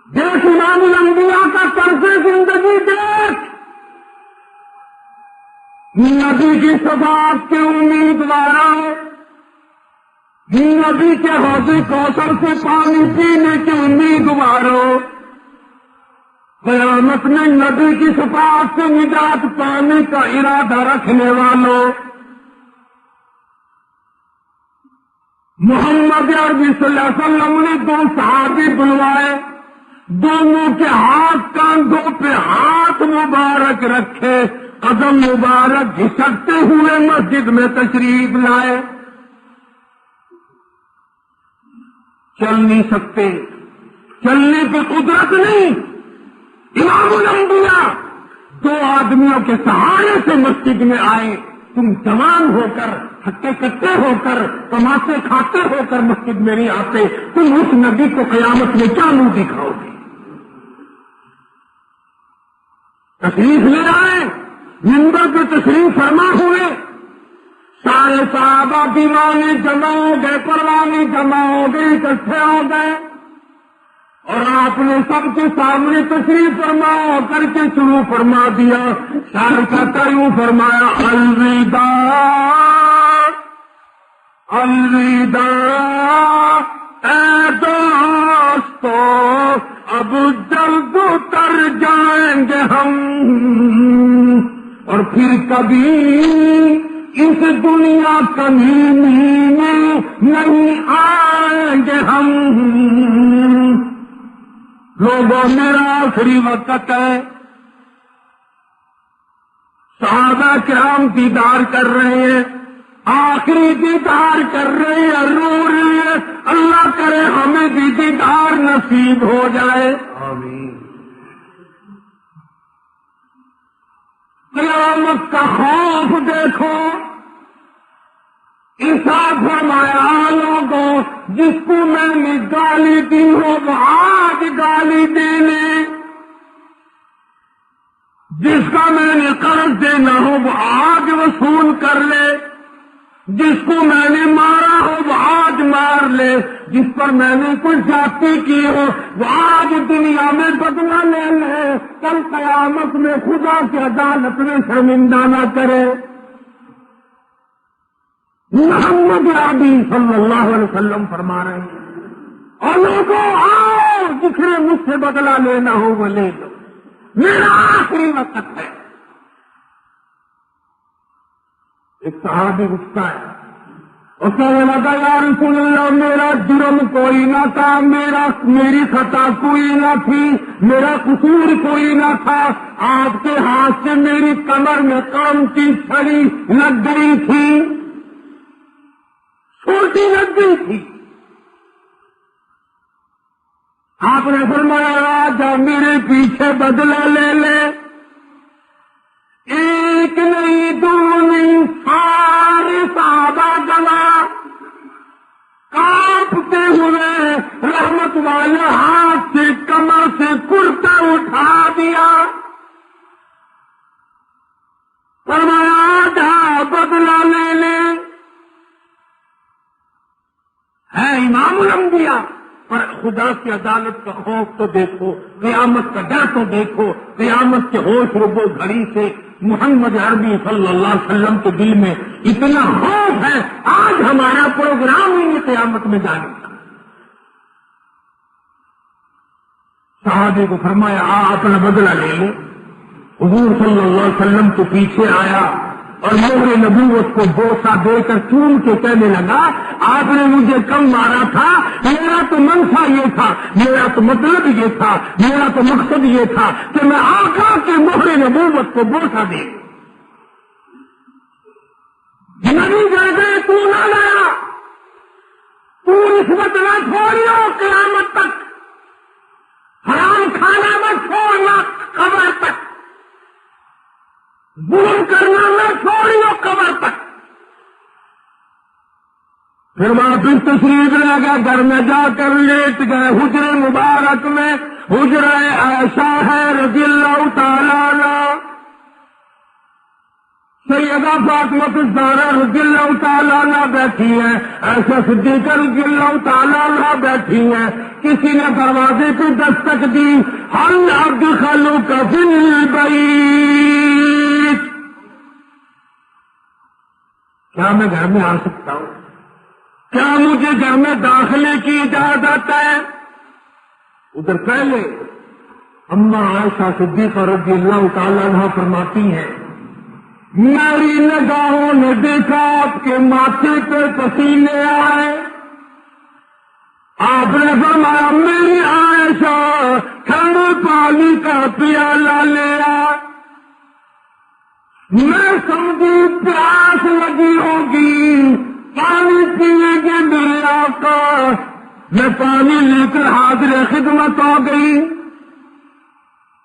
Speaker 2: دیکھ امام الانبیاء کا طرز زندگی دیکھ، نبی کی شفاعت کے امیدواروں، نبی کے حوض کوثر سے پانی پینے کے امیدواروں، قیامت میں نبی کی شفاعت سے نجات پانے کا ارادہ رکھنے والوں، محمد عربی صلی اللہ علیہ وسلم نے دو صحابی بلوائے، دونوں کے ہاتھ کاندھوں پہ ہاتھ مبارک رکھے، قدم مبارک گھسکتے ہوئے مسجد میں تشریف لائے۔ چل نہیں سکتے، چلنے پہ قدرت نہیں، امام الانبیاء دو آدمیوں کے سہارے سے مسجد میں آئے۔ تم جوان ہو کر، ہٹے کٹے ہو کر، تماشے کھاتے ہو کر مسجد میں نہیں آتے، تم اس نبی کو قیامت میں کیا منہ دکھاؤ گے؟ تشریف لے آئے، منبر پہ تشریف فرما ہوئے، سارے صحابہ دیوانے جمع ہو گئے، پروانے جمع ہو گئے، اکٹھے ہو گئے، اور آپ نے سب کے سامنے تشریف فرما کر کے شروع فرما دیا۔ سر کا یوں فرمایا الوداع الوداع، اے دوستو اب جلد اتر جائیں گے ہم، اور پھر کبھی اس دنیا کمینے میں نہیں آئیں گے ہم. لوگوں میرا آخری وقت ہے. صحابہ کرام دیدار کر رہے ہیں, آخری دیدار کر رہے ہیں, رو رہے ہیں. اللہ کرے ہمیں بھی دیدار نصیب ہو جائے.
Speaker 3: آمین.
Speaker 2: قیامت کا خوف دیکھو. انصاف فرمایا لوگوں, جس کو میں نے گالی دی ہو وہ آج گالی دے لے, جس کا میں نے قرض دینا ہو وہ آج وصول کر لے, جس کو میں نے مارا ہو وہ آج مار لے, جس پر میں نے کوئی زیادتی کی ہو وہ آج دنیا میں بدلہ لے لے. کل قیامت میں خدا کی عدالت میں شرمندہ نہ کرے. محمد عربی صلی اللہ علیہ وسلم فرما رہے ہیں, اور لوگوں آؤ جس نے مجھ سے بدلہ لینا ہو وہ لے لو, میرا آخری وقت ہے. ایک صحابی اٹھتا ہے, اس نے لگا یا رسول اللہ میرا جرم کوئی نہ تھا, میری خطا کوئی نہ تھی, میرا قصور کوئی نہ تھا, آپ کے ہاتھ سے میری کمر میں کام کی چھڑی لگ گئی تھی, چھوٹی لگ گئی تھی. آپ نے فرمایا جا میرے پیچھے بدلہ لے لے. ایک نہیں دو نہیں سارے صحابہ گواہ کانپتے ہوئے رحمت والے ہاتھ سے کمر سے کرتا اٹھا دیا. فرمایا جا بدلہ لے لے. ہے امام الانبیاء, پر خدا کی عدالت کا خوف تو دیکھو, قیامت کا ڈر تو دیکھو. قیامت کے ہوش ربو گھڑی سے محمد عربی صلی اللہ علیہ وسلم کے دل میں اتنا خوف ہے, آج ہمارا پروگرام ہی نہیں قیامت میں جانے کا. صحابی کو فرمایا اپنا بدلہ لے لے. حضور صلی اللہ علیہ وسلم کے پیچھے آیا اور مہر نبوت کو بوسہ دے کر چوم کے کہنے لگا آپ نے مجھے کم مارا تھا, میرا تو منشا یہ تھا, میرا تو مطلب یہ تھا, میرا تو مقصد یہ تھا کہ میں آقا کے مہر نبوت کو بوسہ دے. نبی کہہ گئے تو نہ لایا, تو رشوت نہ چھوڑیو قیامت تک, حرام کھانا مت چھوڑنا قبر تک, ظلم کرنا نہ چھوڑیو قبر تک. پھر وہاں پھر تشریف لے گئے, گھر میں جا کر لیٹ گئے. حجر مبارک میں حجر عائشہ ہے رضی اللہ تعالیٰ عنہ, سیدہ فاطمہ الزہرا رضی اللہ تعالیٰ عنہ بیٹھی ہیں, عائشہ صدیقہ رضی اللہ تعالیٰ عنہ بیٹھی ہیں. کسی نے دروازے پہ دستک دی, ہل ادخلک فی البیت, کیا میں گھر میں آ سکتا ہوں, کیا مجھے گھر میں داخلے کی اجازت ہے؟ ادھر پہلے اما عائشہ صدیقہ رضی اللہ تعالیٰ عنہ فرماتی ہیں میری نگاہوں نے دیکھا آپ کے ماتھے پہ پسینے آئے. آپ نے فرمایا میری عائشہ ٹھنڈے پانی کا پیالہ لے آ. میں سمجھی پیاس لگی ہوگی, پانی پینے کے میرے آقا. میں پانی لے کر حاضر خدمت ہو گئی.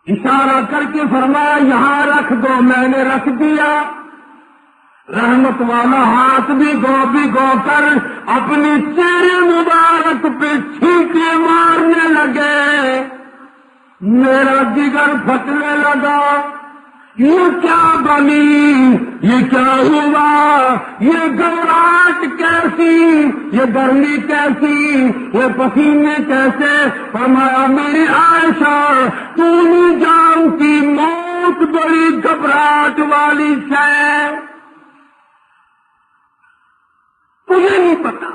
Speaker 2: اشارہ کر کے فرمایا یہاں رکھ دو, میں نے رکھ دیا. رحمت والا ہاتھ بھی گو کر اپنی چہرے مبارک پہ چھینکے مارنے لگے. میرا جگر پھٹنے لگا. یہ کیا بنی, یہ کیا ہوا, یہ گھبراہٹ کیسی, یہ گرمی کیسی, یہ پسینے کیسے؟ فرمایا میری عائشہ تو نہیں جانتی موت بڑی گھبراہٹ والی ہے, تجھے نہیں پتا.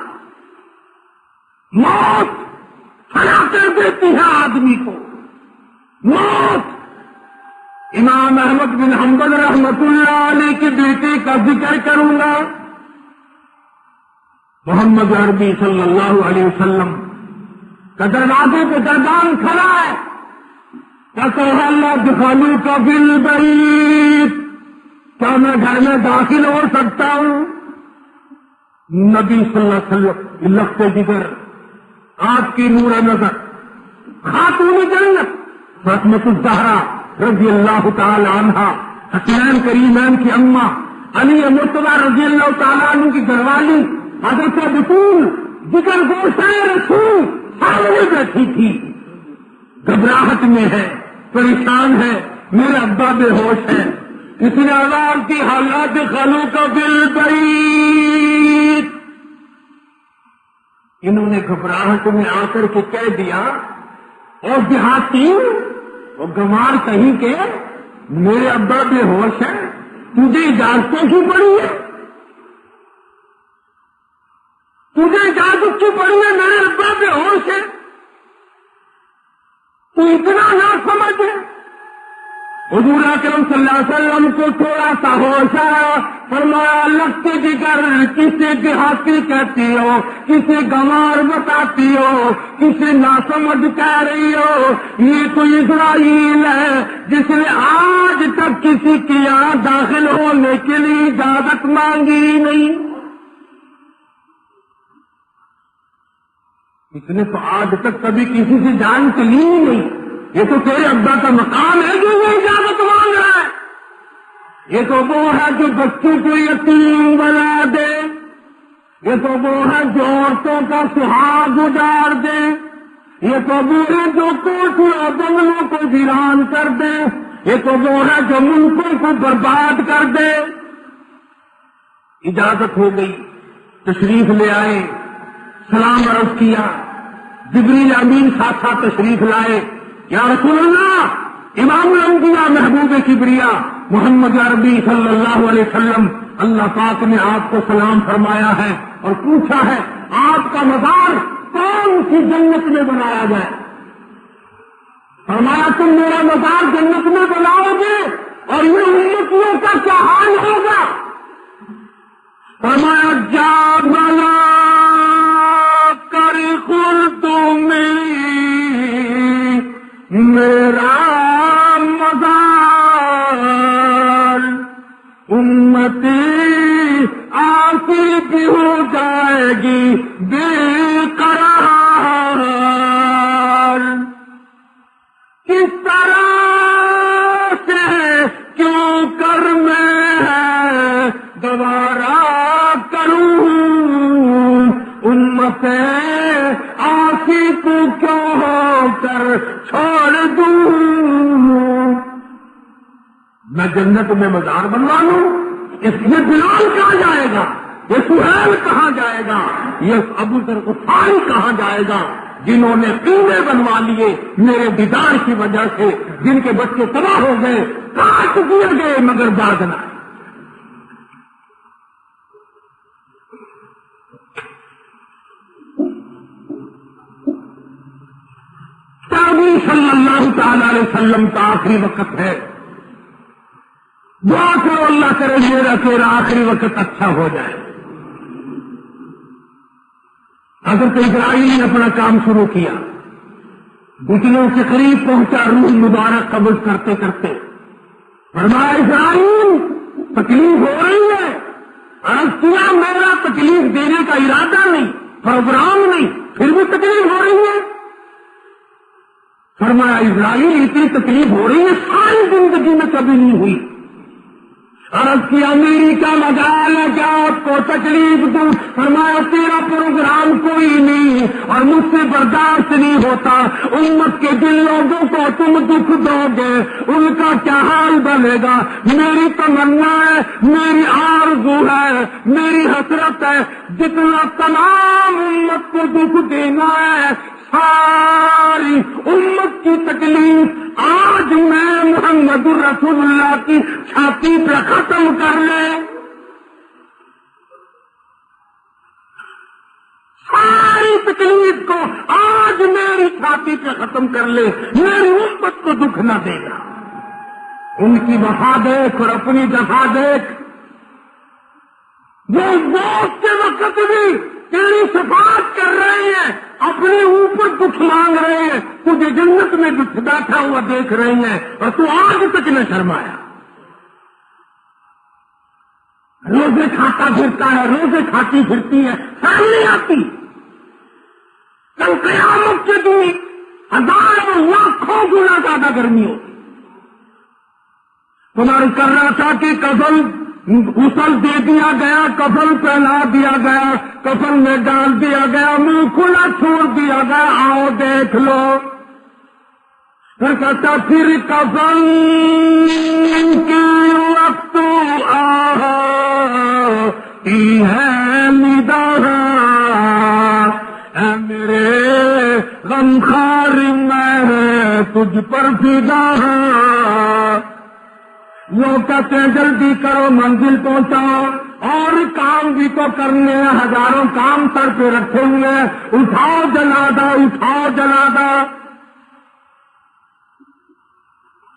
Speaker 2: موت ہلا کر دیتی ہے آدمی کو. موت امام احمد بن حنبل رحمت اللہ علیہ کے بیٹے کا ذکر کروں گا. محمد عربی صلی اللہ علیہ وسلم کا دروازے پہ دربان کھڑا ہے. کہتا ہے اللہ دخلوا کا بالبیت، کیا میں گھر میں داخل ہو سکتا ہوں؟ نبی صلی اللہ علیہ وسلم لخت جگر، آپ کی نور نظر، خاتون جنت فاطمۃ الزہرا رضی اللہ تعالی عنہا، حسین کریمین کی اماں، علی مرتضیٰ رضی اللہ تعالی عنہ کی گھر والی حضرت بطول جگر گوشہ رسول سامنے بیٹھی تھی. گھبراہٹ میں ہے، پریشان ہے، میرے ابا بے ہوش ہے. اس نے آواز کی حالات خلو کا بالبیت. انہوں نے گھبراہٹ میں آ کر کے کہہ دیا، اور دیہاتی وہ گمار کہیں کہ میرے ابا بے ہوش ہے، تجھے اجازتوں کی پڑی ہے، تجھے اجازت کی پڑی ہے، میرے ابا بے ہوش ہے، تو اتنا نہ سمجھ ہے. حضور اکرم صلی اللہ علیہ وسلم کو تھوڑا سا ہوش آیا، فرمایا لگتے جگر کسے دیہاتی کہتی ہو، کسے گنوار بتاتی ہو، کسے ناسمجھ کہہ رہی ہو؟ یہ تو اسرائیل ہے جس نے آج تک کسی کے یہاں داخل ہونے کے لیے اجازت مانگی ہی نہیں. اس نے تو آج تک کبھی کسی سے جان کے لی ہی نہیں. یہ تو تیرے ابا کا مقام ہے جو وہ اجازت مانگ رہا ہے. یہ تو وہ ہے جو بچوں کو یتیم بنا دے، یہ تو وہ ہے جو عورتوں کا سہاگ اجاڑ دے، یہ تو وہ ہے جو کوٹھیوں بنگلوں کو ویران کر دے، یہ تو وہ ہے جو ملکوں کو برباد کر دے. اجازت ہو گئی، تشریف لے آئے، سلام عرض کیا. جبریل امین ساتھ ساتھ تشریف لائے. یا رسول اللہ، امام الانبیاء محبوب کبریا محمد عربی صلی اللہ علیہ وسلم، اللہ پاک نے آپ کو سلام فرمایا ہے اور پوچھا ہے آپ کا مزار کون سی جنت میں بنایا جائے؟ فرمایا تم میرا مزار جنت میں بناؤ گے اور یہ امتیوں کا کیا حال ہوگا؟ فرمایا جا بنا کر خود میرا مزار امتی آخر بھی ہو جائے گی بے قرار. کس طرح سے کیوں کر میں دوبارہ کروں امت آخر کو کیوں ہو کر چھوڑ دوں؟ میں جنت میں مزار بنوا لوں؟ اس یہ بلال کہاں جائے گا؟ یہ سہیل کہاں جائے گا؟ یہ ابو ذر غفاری کہاں جائے گا؟ جنہوں نے قلعے بنوا لیے میرے دیدار کی وجہ سے، جن کے بچے تباہ ہو گئے، کاٹ دیے گئے مگر باد نہ آئے. صلی اللہ تعالی علیہ وسلم کا آخری وقت ہے. دعا کرو اللہ کرے میرا تیرا آخری وقت اچھا ہو جائے. حضرت اسرائیل نے اپنا کام شروع کیا، گھٹنوں کے قریب پہنچا، روح مبارک قبض کرتے کرتے فرمایا اسرائیل تکلیف ہو رہی ہے. عرض کیا میرا تکلیف دینے کا ارادہ نہیں، پروگرام نہیں، پھر بھی تکلیف ہو رہی ہے. فرمایا اسرائیل اتنی تکلیف ہو رہی ہے ساری زندگی میں کبھی نہیں ہوئی. عرض کیا میری کیا مجال ہے کیا آپ کو تکلیف دوں؟ فرمایا تیرا پروگرام کوئی نہیں اور مجھ سے برداشت نہیں ہوتا. امت کے جن لوگوں کو تم دکھ دو گے ان کا کیا حال بنے گا؟ میری تمنا ہے، میری آرزو ہے، میری حسرت ہے، جتنا تمام امت کو دکھ دینا ہے ساری امت کی تکلیف آج میں محمد رسول اللہ کی چھاتی پہ ختم کر لے. ساری تکلیف کو آج میری چھاتی پہ ختم کر لے، میری امت کو دکھ نہ دے گا. ان کی وفا دیکھ اور اپنی جفا دیکھ. وہ موت کے وقت بھی تیری شفاعت کر رہے ہیں, اپنے اوپر دکھ مانگ رہے ہیں, تجھے جنت میں بیٹھا ہوا دیکھ رہے ہیں, اور تو آج تک نہ شرمایا. روزے کھاتا پھرتا ہے, روزے کھاتی پھرتی ہے, شرم نہیں آتی. کل قیامت کے دن ہزاروں لاکھوں گنا زیادہ گرمی ہوگی. تمہاری کرنا کی کفن غسل دے دیا گیا, کفن پہنا دیا گیا, کفن میں ڈال دیا گیا, منہ کھلا چھوڑ دیا گیا, آؤ دیکھ لو. پھر کہتا پھر کفن کی وقت آئی ہے ندا, اے میرے غمخوار میں تجھ پر فدا. لوگ کہتے ہیں جلدی کرو منزل پہنچاؤ, اور کام بھی تو کرنے ہیں, ہزاروں کام سر پہ رکھے ہوئے ہیں, اٹھاؤ جنازہ, اٹھاؤ جنازہ.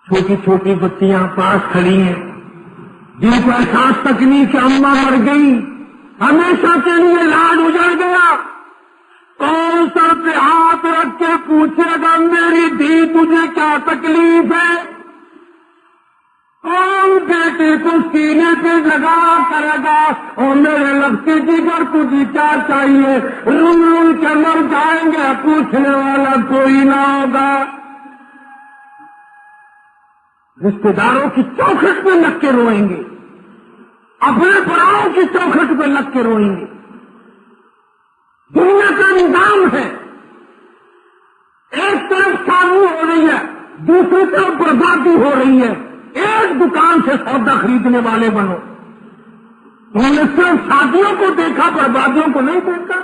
Speaker 2: چھوٹی چھوٹی بچیاں پاس کھڑی ہیں, جن کو احساس تک نہیں کہ اماں مر گئی, ہمیشہ کے لیے لاڈ اجڑ گیا. کون سر پہ ہاتھ رکھ کے پوچھے گا میری دھی تجھے کیا تکلیف ہے؟ کون بیٹے کو سینے پہ لگا کرے گا اور میرے لگتے جگر تجھے کیا چاہیے؟ رن رن کے مر جائیں گے, پوچھنے والا کوئی نہ ہوگا. رشتے داروں کی چوکھٹ پہ لگ کے روئیں گے, اپنے پڑاؤں کی چوکھٹ پہ لگ کے روئیں گے. دنیا کا نظام ہے, ایک طرف شادی ہو رہی ہے, دوسری طرف بربادی ہو رہی ہے. ایک دکان سے سودا خریدنے والے بنو. انہوں نے صرف شادیوں کو دیکھا, بربادیوں کو نہیں دیکھا.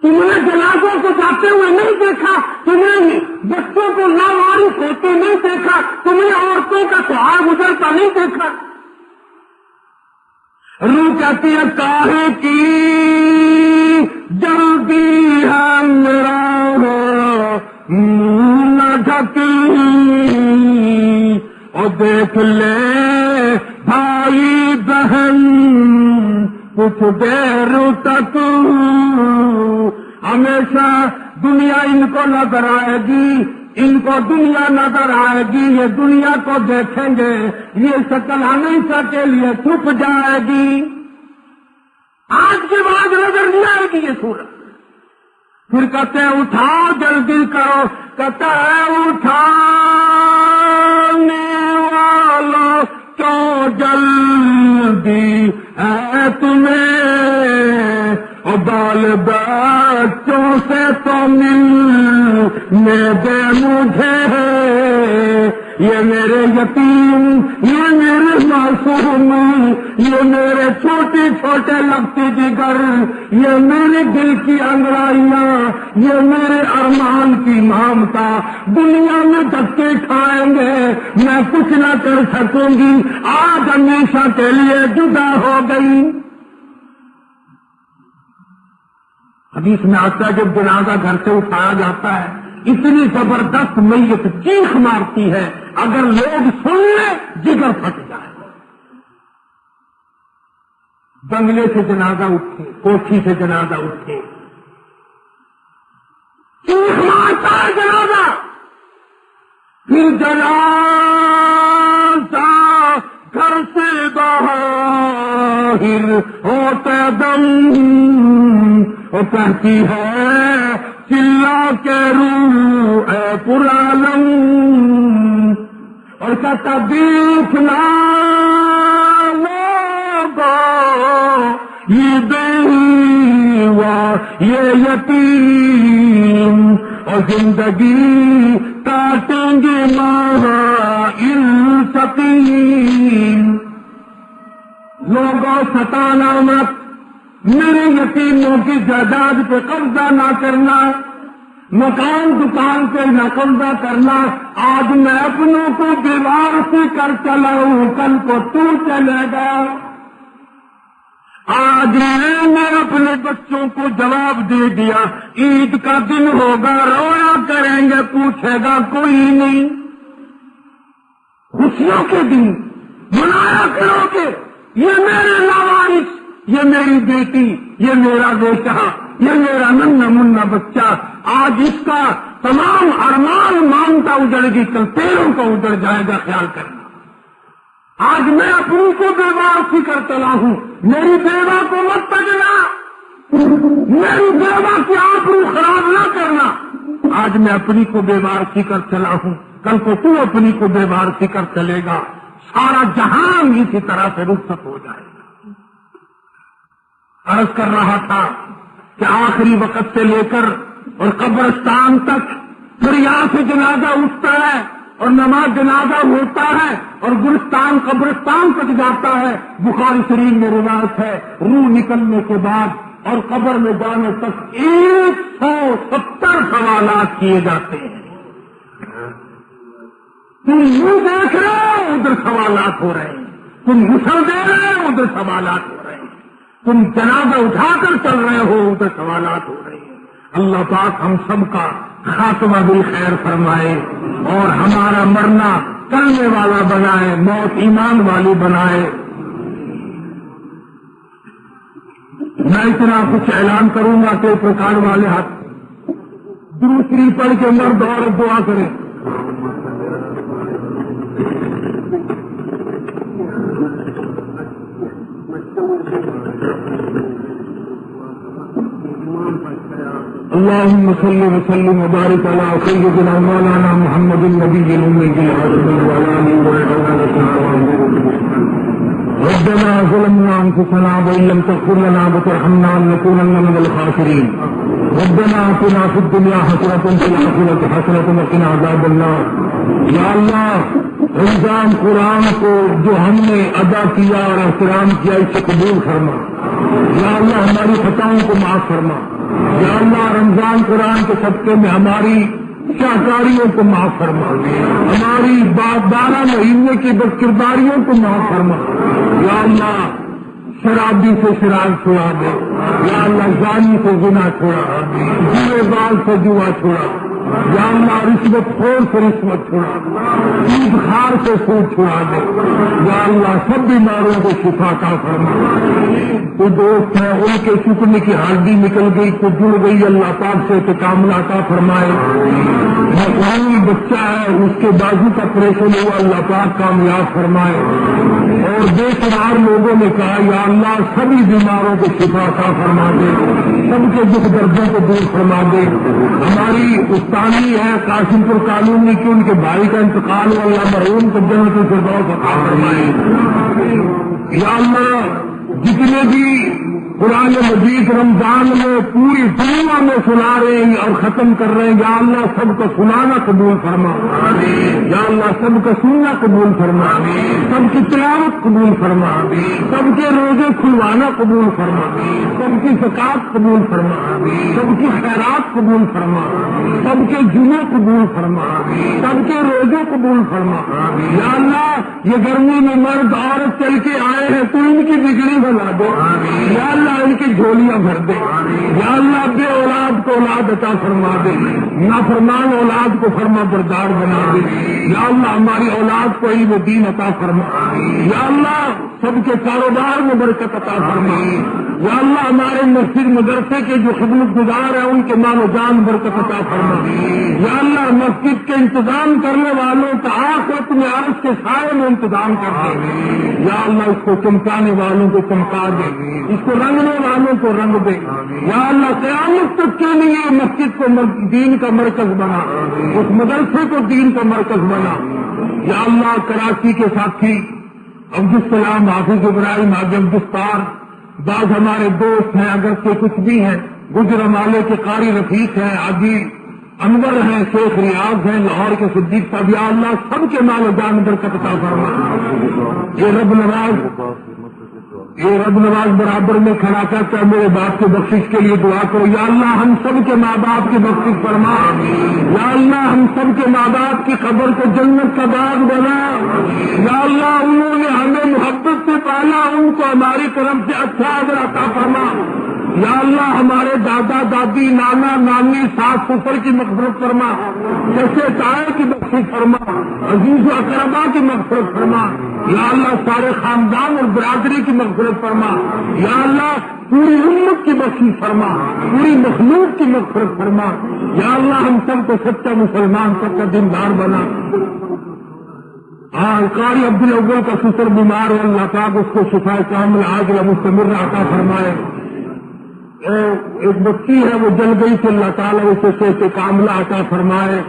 Speaker 2: تم نے جنازوں کو جاتے ہوئے نہیں دیکھا, تم نے بچوں کو ناوارث ہوتے نہیں دیکھا, تم نے عورتوں کا سہاگ گزرتا نہیں دیکھا. روح کہتی ہے کاہے کی جلدی ہے میرا نہ ڈھکی, اور دیکھ لے بھائی بہن کچھ دیر تک. ہمیشہ دنیا ان کو نظر آئے گی, ان کو دنیا نظر آئے گی, یہ دنیا کو دیکھیں گے, یہ شکل ہمیشہ کے لیے چھپ جائے گی. آج کے بعد نظر نہیں آئے گی یہ صورت. پھر کہتے ہیں اٹھاؤ جلدی کرو, کہتا ہے اٹھانے والوں کیوں جلدی ہے تمہیں, اور بال بچوں سے تو ملنے دے مجھے. یہ میرے یتیم, یہ میرے معصوم, یہ میرے چھوٹے چھوٹے لگتے جگر, یہ میرے دل کی انگڑائیاں, یہ میرے ارمان کی مامتا دنیا میں دھکے کھائیں گے, میں کچھ نہ کر سکوں گی, آج ہمیشہ کے لیے جدا ہو گئی. حدیث میں آتا ہے جب جنازہ گھر سے اٹھایا جاتا ہے, اتنی زبردست میت چیخ مارتی ہے, اگر لوگ سن لیں جگر پھٹ جائے. بنگلے سے جنازہ اٹھے, کوٹھی سے جنازہ اٹھے, چیخ مارتا ہے جنازہ. پھر جنازہ گھر سے باہر ہوتے دم, وہ کہتی ہے چلا کے روح اے پرعالم, اور کہتا دیکھنا لوگو یہ بیوہ یہ یتیم, اور زندگی کاٹیں گے ماہر سقیم. لوگوں ستانا مت, میرے یتیموں کی جائیداد پہ قبضہ نہ کرنا, مکان دکان پہ نہ قبضہ کرنا. آج میں اپنوں کو دیوار سے کر چلا ہوں, کل کو تو چلے گا. آج میں نے اپنے بچوں کو جواب دے دیا, عید کا دن ہوگا رویا کریں گے, پوچھے گا کوئی نہیں. خوشیوں کے دن منایا کرو کہ یہ میرے لاوارث، یہ میری بیٹی، یہ میرا بیٹا، یہ میرا ننھا منا بچہ آج اس کا تمام ارمان مانتا اجڑ گی، کل پیروں کا اجڑ جائے گا، خیال کرنا۔ آج میں اپنی کو بےوارسی کر چلا ہوں، میری بیوہ کو مت تجنا، میری بیوہ کی آبرو خراب نہ کرنا۔ آج میں اپنی کو بےوارسی کر چلا ہوں، کل کو تو اپنی کو بےوارسی کر چلے گا، سارا جہان اسی طرح سے رخصت ہو جائے گا۔ عرض کر رہا تھا کہ آخری وقت سے لے کر اور قبرستان تک پھر یہاں سے جنازہ اٹھتا ہے اور نماز جنازہ ہوتا ہے اور گلستان قبرستان تک جاتا ہے۔ بخاری شریف میں روایت ہے، روح نکلنے کے بعد اور قبر میں جانے تک 170 سوالات کیے جاتے ہیں۔ تم یوں دیکھ رہے ہو ادھر سوالات ہو رہے ہیں، تم غسل دے رہے ہو ادھر سوالات ہو رہے ہیں، تم جنازہ اٹھا کر چل رہے ہو ادھر سوالات ہو رہے ہیں۔ اللہ پاک ہم سب کا خاتمہ بالخیر فرمائے اور ہمارا مرنا کرنے والا بنائے، موت ایمان والی بنائے۔ میں اتنا کچھ اعلان کروں گا کہ پرکار والے ہاتھ دوسری پڑھ کے مرد عورت دعا کریں۔ اللهم صل وسلم وبارك على سيدنا مولانا محمد النبي الأمي وعلى آله وصحبه ربنا ظلمنا أنفسنا وإن لم تغفر لنا وترحمنا لنكونن من الخاسرين ربنا آتنا في الدنيا حسنة وفي الآخرة حسنة وقنا عذاب النار۔ یا اللہ رمضان قرآن کو جو ہم نے ادا کیا اور احترام کیا اسے قبول فرما۔ یا اللہ ہماری خطاؤں کو معاف فرما۔ یا اللہ رمضان قرآن کے صدقے میں ہماری شاہکاریوں کو معاف فرما، ہماری 12 مہینے کی بدکرداریوں کو معاف فرما۔ یا اللہ شرابی سے شراب چھوڑا دے، یا اللہ زانی سے زنا چھوڑا، جوئے باز سے جوا چھوڑا، یا اللہ رشوت خور سے رشوت چھوڑا، سود خار سے سود چھوڑا دے، یا اللہ سب بیماروں کو شفا عطا فرما۔ تو دوست ہیں ان کے شکنے کی ہڈی نکل گئی تو جڑ گئی، اللہ پاک سے کاملہ عطا فرمائے۔ کوئی بچہ ہے اس کے بازو کا آپریشن ہوا، اللہ پاک کامیاب فرمائے۔ اور بے شمار لوگوں نے کہا یا اللہ سبھی بیماروں کو شفا عطا فرما دے، سب کے دکھ دردوں کو دور فرما دے۔ ہماری استانی ہے قاسم پور کالونی کی، ان کے بھائی کا انتقال ہوا، اللہ مرحوم کو جنت الفردوس عطا فرمائے۔ یا اللہ جتنے بھی قرآن مجید رمضان میں پوری دنیا میں سنا رہے ہیں اور ختم کر رہے ہیں، یا اللہ سب کا سنانا قبول فرما، یا اللہ سب کا سننا قبول فرما، سب کی تلاوت قبول فرما، سب کے روزے کھلوانا قبول فرما، سب کی زکات قبول فرما، سب کی خیرات قبول فرما، سب کے جمعے قبول فرما، سب کے روزے قبول فرما۔ یا اللہ یہ گرمی میں مرد عورت چل کے آئے ہیں تو ان کی بگڑی بنا دو، یا اللہ ان کی جھولیاں بھر دے، یا اللہ بے اولاد کو اولاد عطا فرما دے، نافرمان اولاد کو فرما بردار بنا دے، یا اللہ ہماری اولاد کو علم دین عطا فرما، یا اللہ سب کے کاروبار میں برکت عطا فرما، یا اللہ ہمارے مسجد مدرسے کے جو خدمت گزار ہیں ان کے مال و جان برکت عطا فرما، یا اللہ مسجد کے انتظام کرنے والوں کا آخرت میں عرش کے سائے میں انتظام کر دے، یا اللہ اس کو چمکانے والوں کو چمکا دے، اس کو رنگنے والوں کو رنگ دے، یا اللہ قیامت تک کے لیے مسجد کو دین کا مرکز بنا، اس مدرسے کو دین کا مرکز بنا۔ یا اللہ کراچی کے ساتھی عبدالسلام حافظ ابراہیم حاجی عبدالستار، بعض ہمارے دوست ہیں اگر سے کچھ بھی ہیں، گجرانوالے کے قاری رفیق ہیں، حاجی انور ہیں، شیخ ریاض ہیں، لاہور کے صدیق صاحب، یا اللہ سب کے مال و جان برکت عطا فرما۔ یہ رب نواز برابر میں کھڑا کرتا ہے، میرے باپ کی بخشش کے لیے دعا کرو، یا اللہ ہم سب کے ماں باپ کی بخشش فرما، یا اللہ ہم سب کے ماں باپ کی قبر کو جنت کا باغ بنا، یا اللہ انہوں نے ہمیں محبت سے پالا، ان کو ہماری طرف سے اچھا اجر عطا فرما، یا اللہ ہمارے دادا دادی نانا نانی ساس سسر کی مغفرت فرما، جیسے تائے کی مغفرت فرما، عزیز و اقربا کی مغفرت فرما، یا اللہ سارے خاندان اور برادری کی مغفرت فرما، یا اللہ پوری امت کی بخشش فرما، پوری مخلوق کی مغفرت فرما، یا اللہ ہم سب کو سچا مسلمان سب کا دیندار بنا۔ قاری عبد الاول کا سسر بیمار ہے، اللہ پاک اس کو شفا کامل عاجلہ مستمر عطا فرمائے۔ ایک بچی ہے وہ جل گئی تھی، اللہ تعالیٰ اسے صحت کاملہ عطا فرمائے۔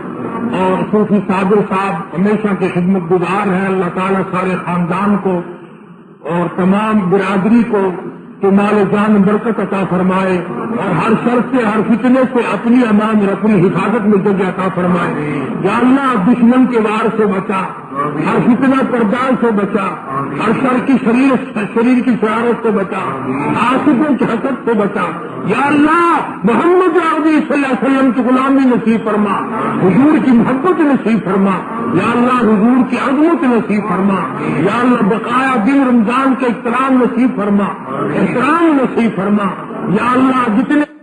Speaker 2: اور صوفی صابر صاحب ہمیشہ کے خدمت گزار ہیں، اللہ تعالیٰ سارے خاندان کو اور تمام برادری کو تو مال جان برکت عطا فرمائے، اور ہر شر سے ہر فتنے سے اپنی امان اور اپنی حفاظت میں جگہ عطا فرمائے۔ یا اللہ دشمن کے وار سے بچا، ہر فتنہ پردار سے بچا، ہر شر کی شریر کی شرارت سے بچا، آصفوں کی حسد سے بچا۔ یا اللہ محمد عربی صلی اللہ علیہ وسلم کی غلامی نصیب فرما، حضور کی محبت نصیب فرما، یا اللہ حضور کی عظمت نصیب فرما، یا اللہ بقایا دن رمضان کے احترام نصیب فرما، احترام نصیب فرما، یا اللہ جتنے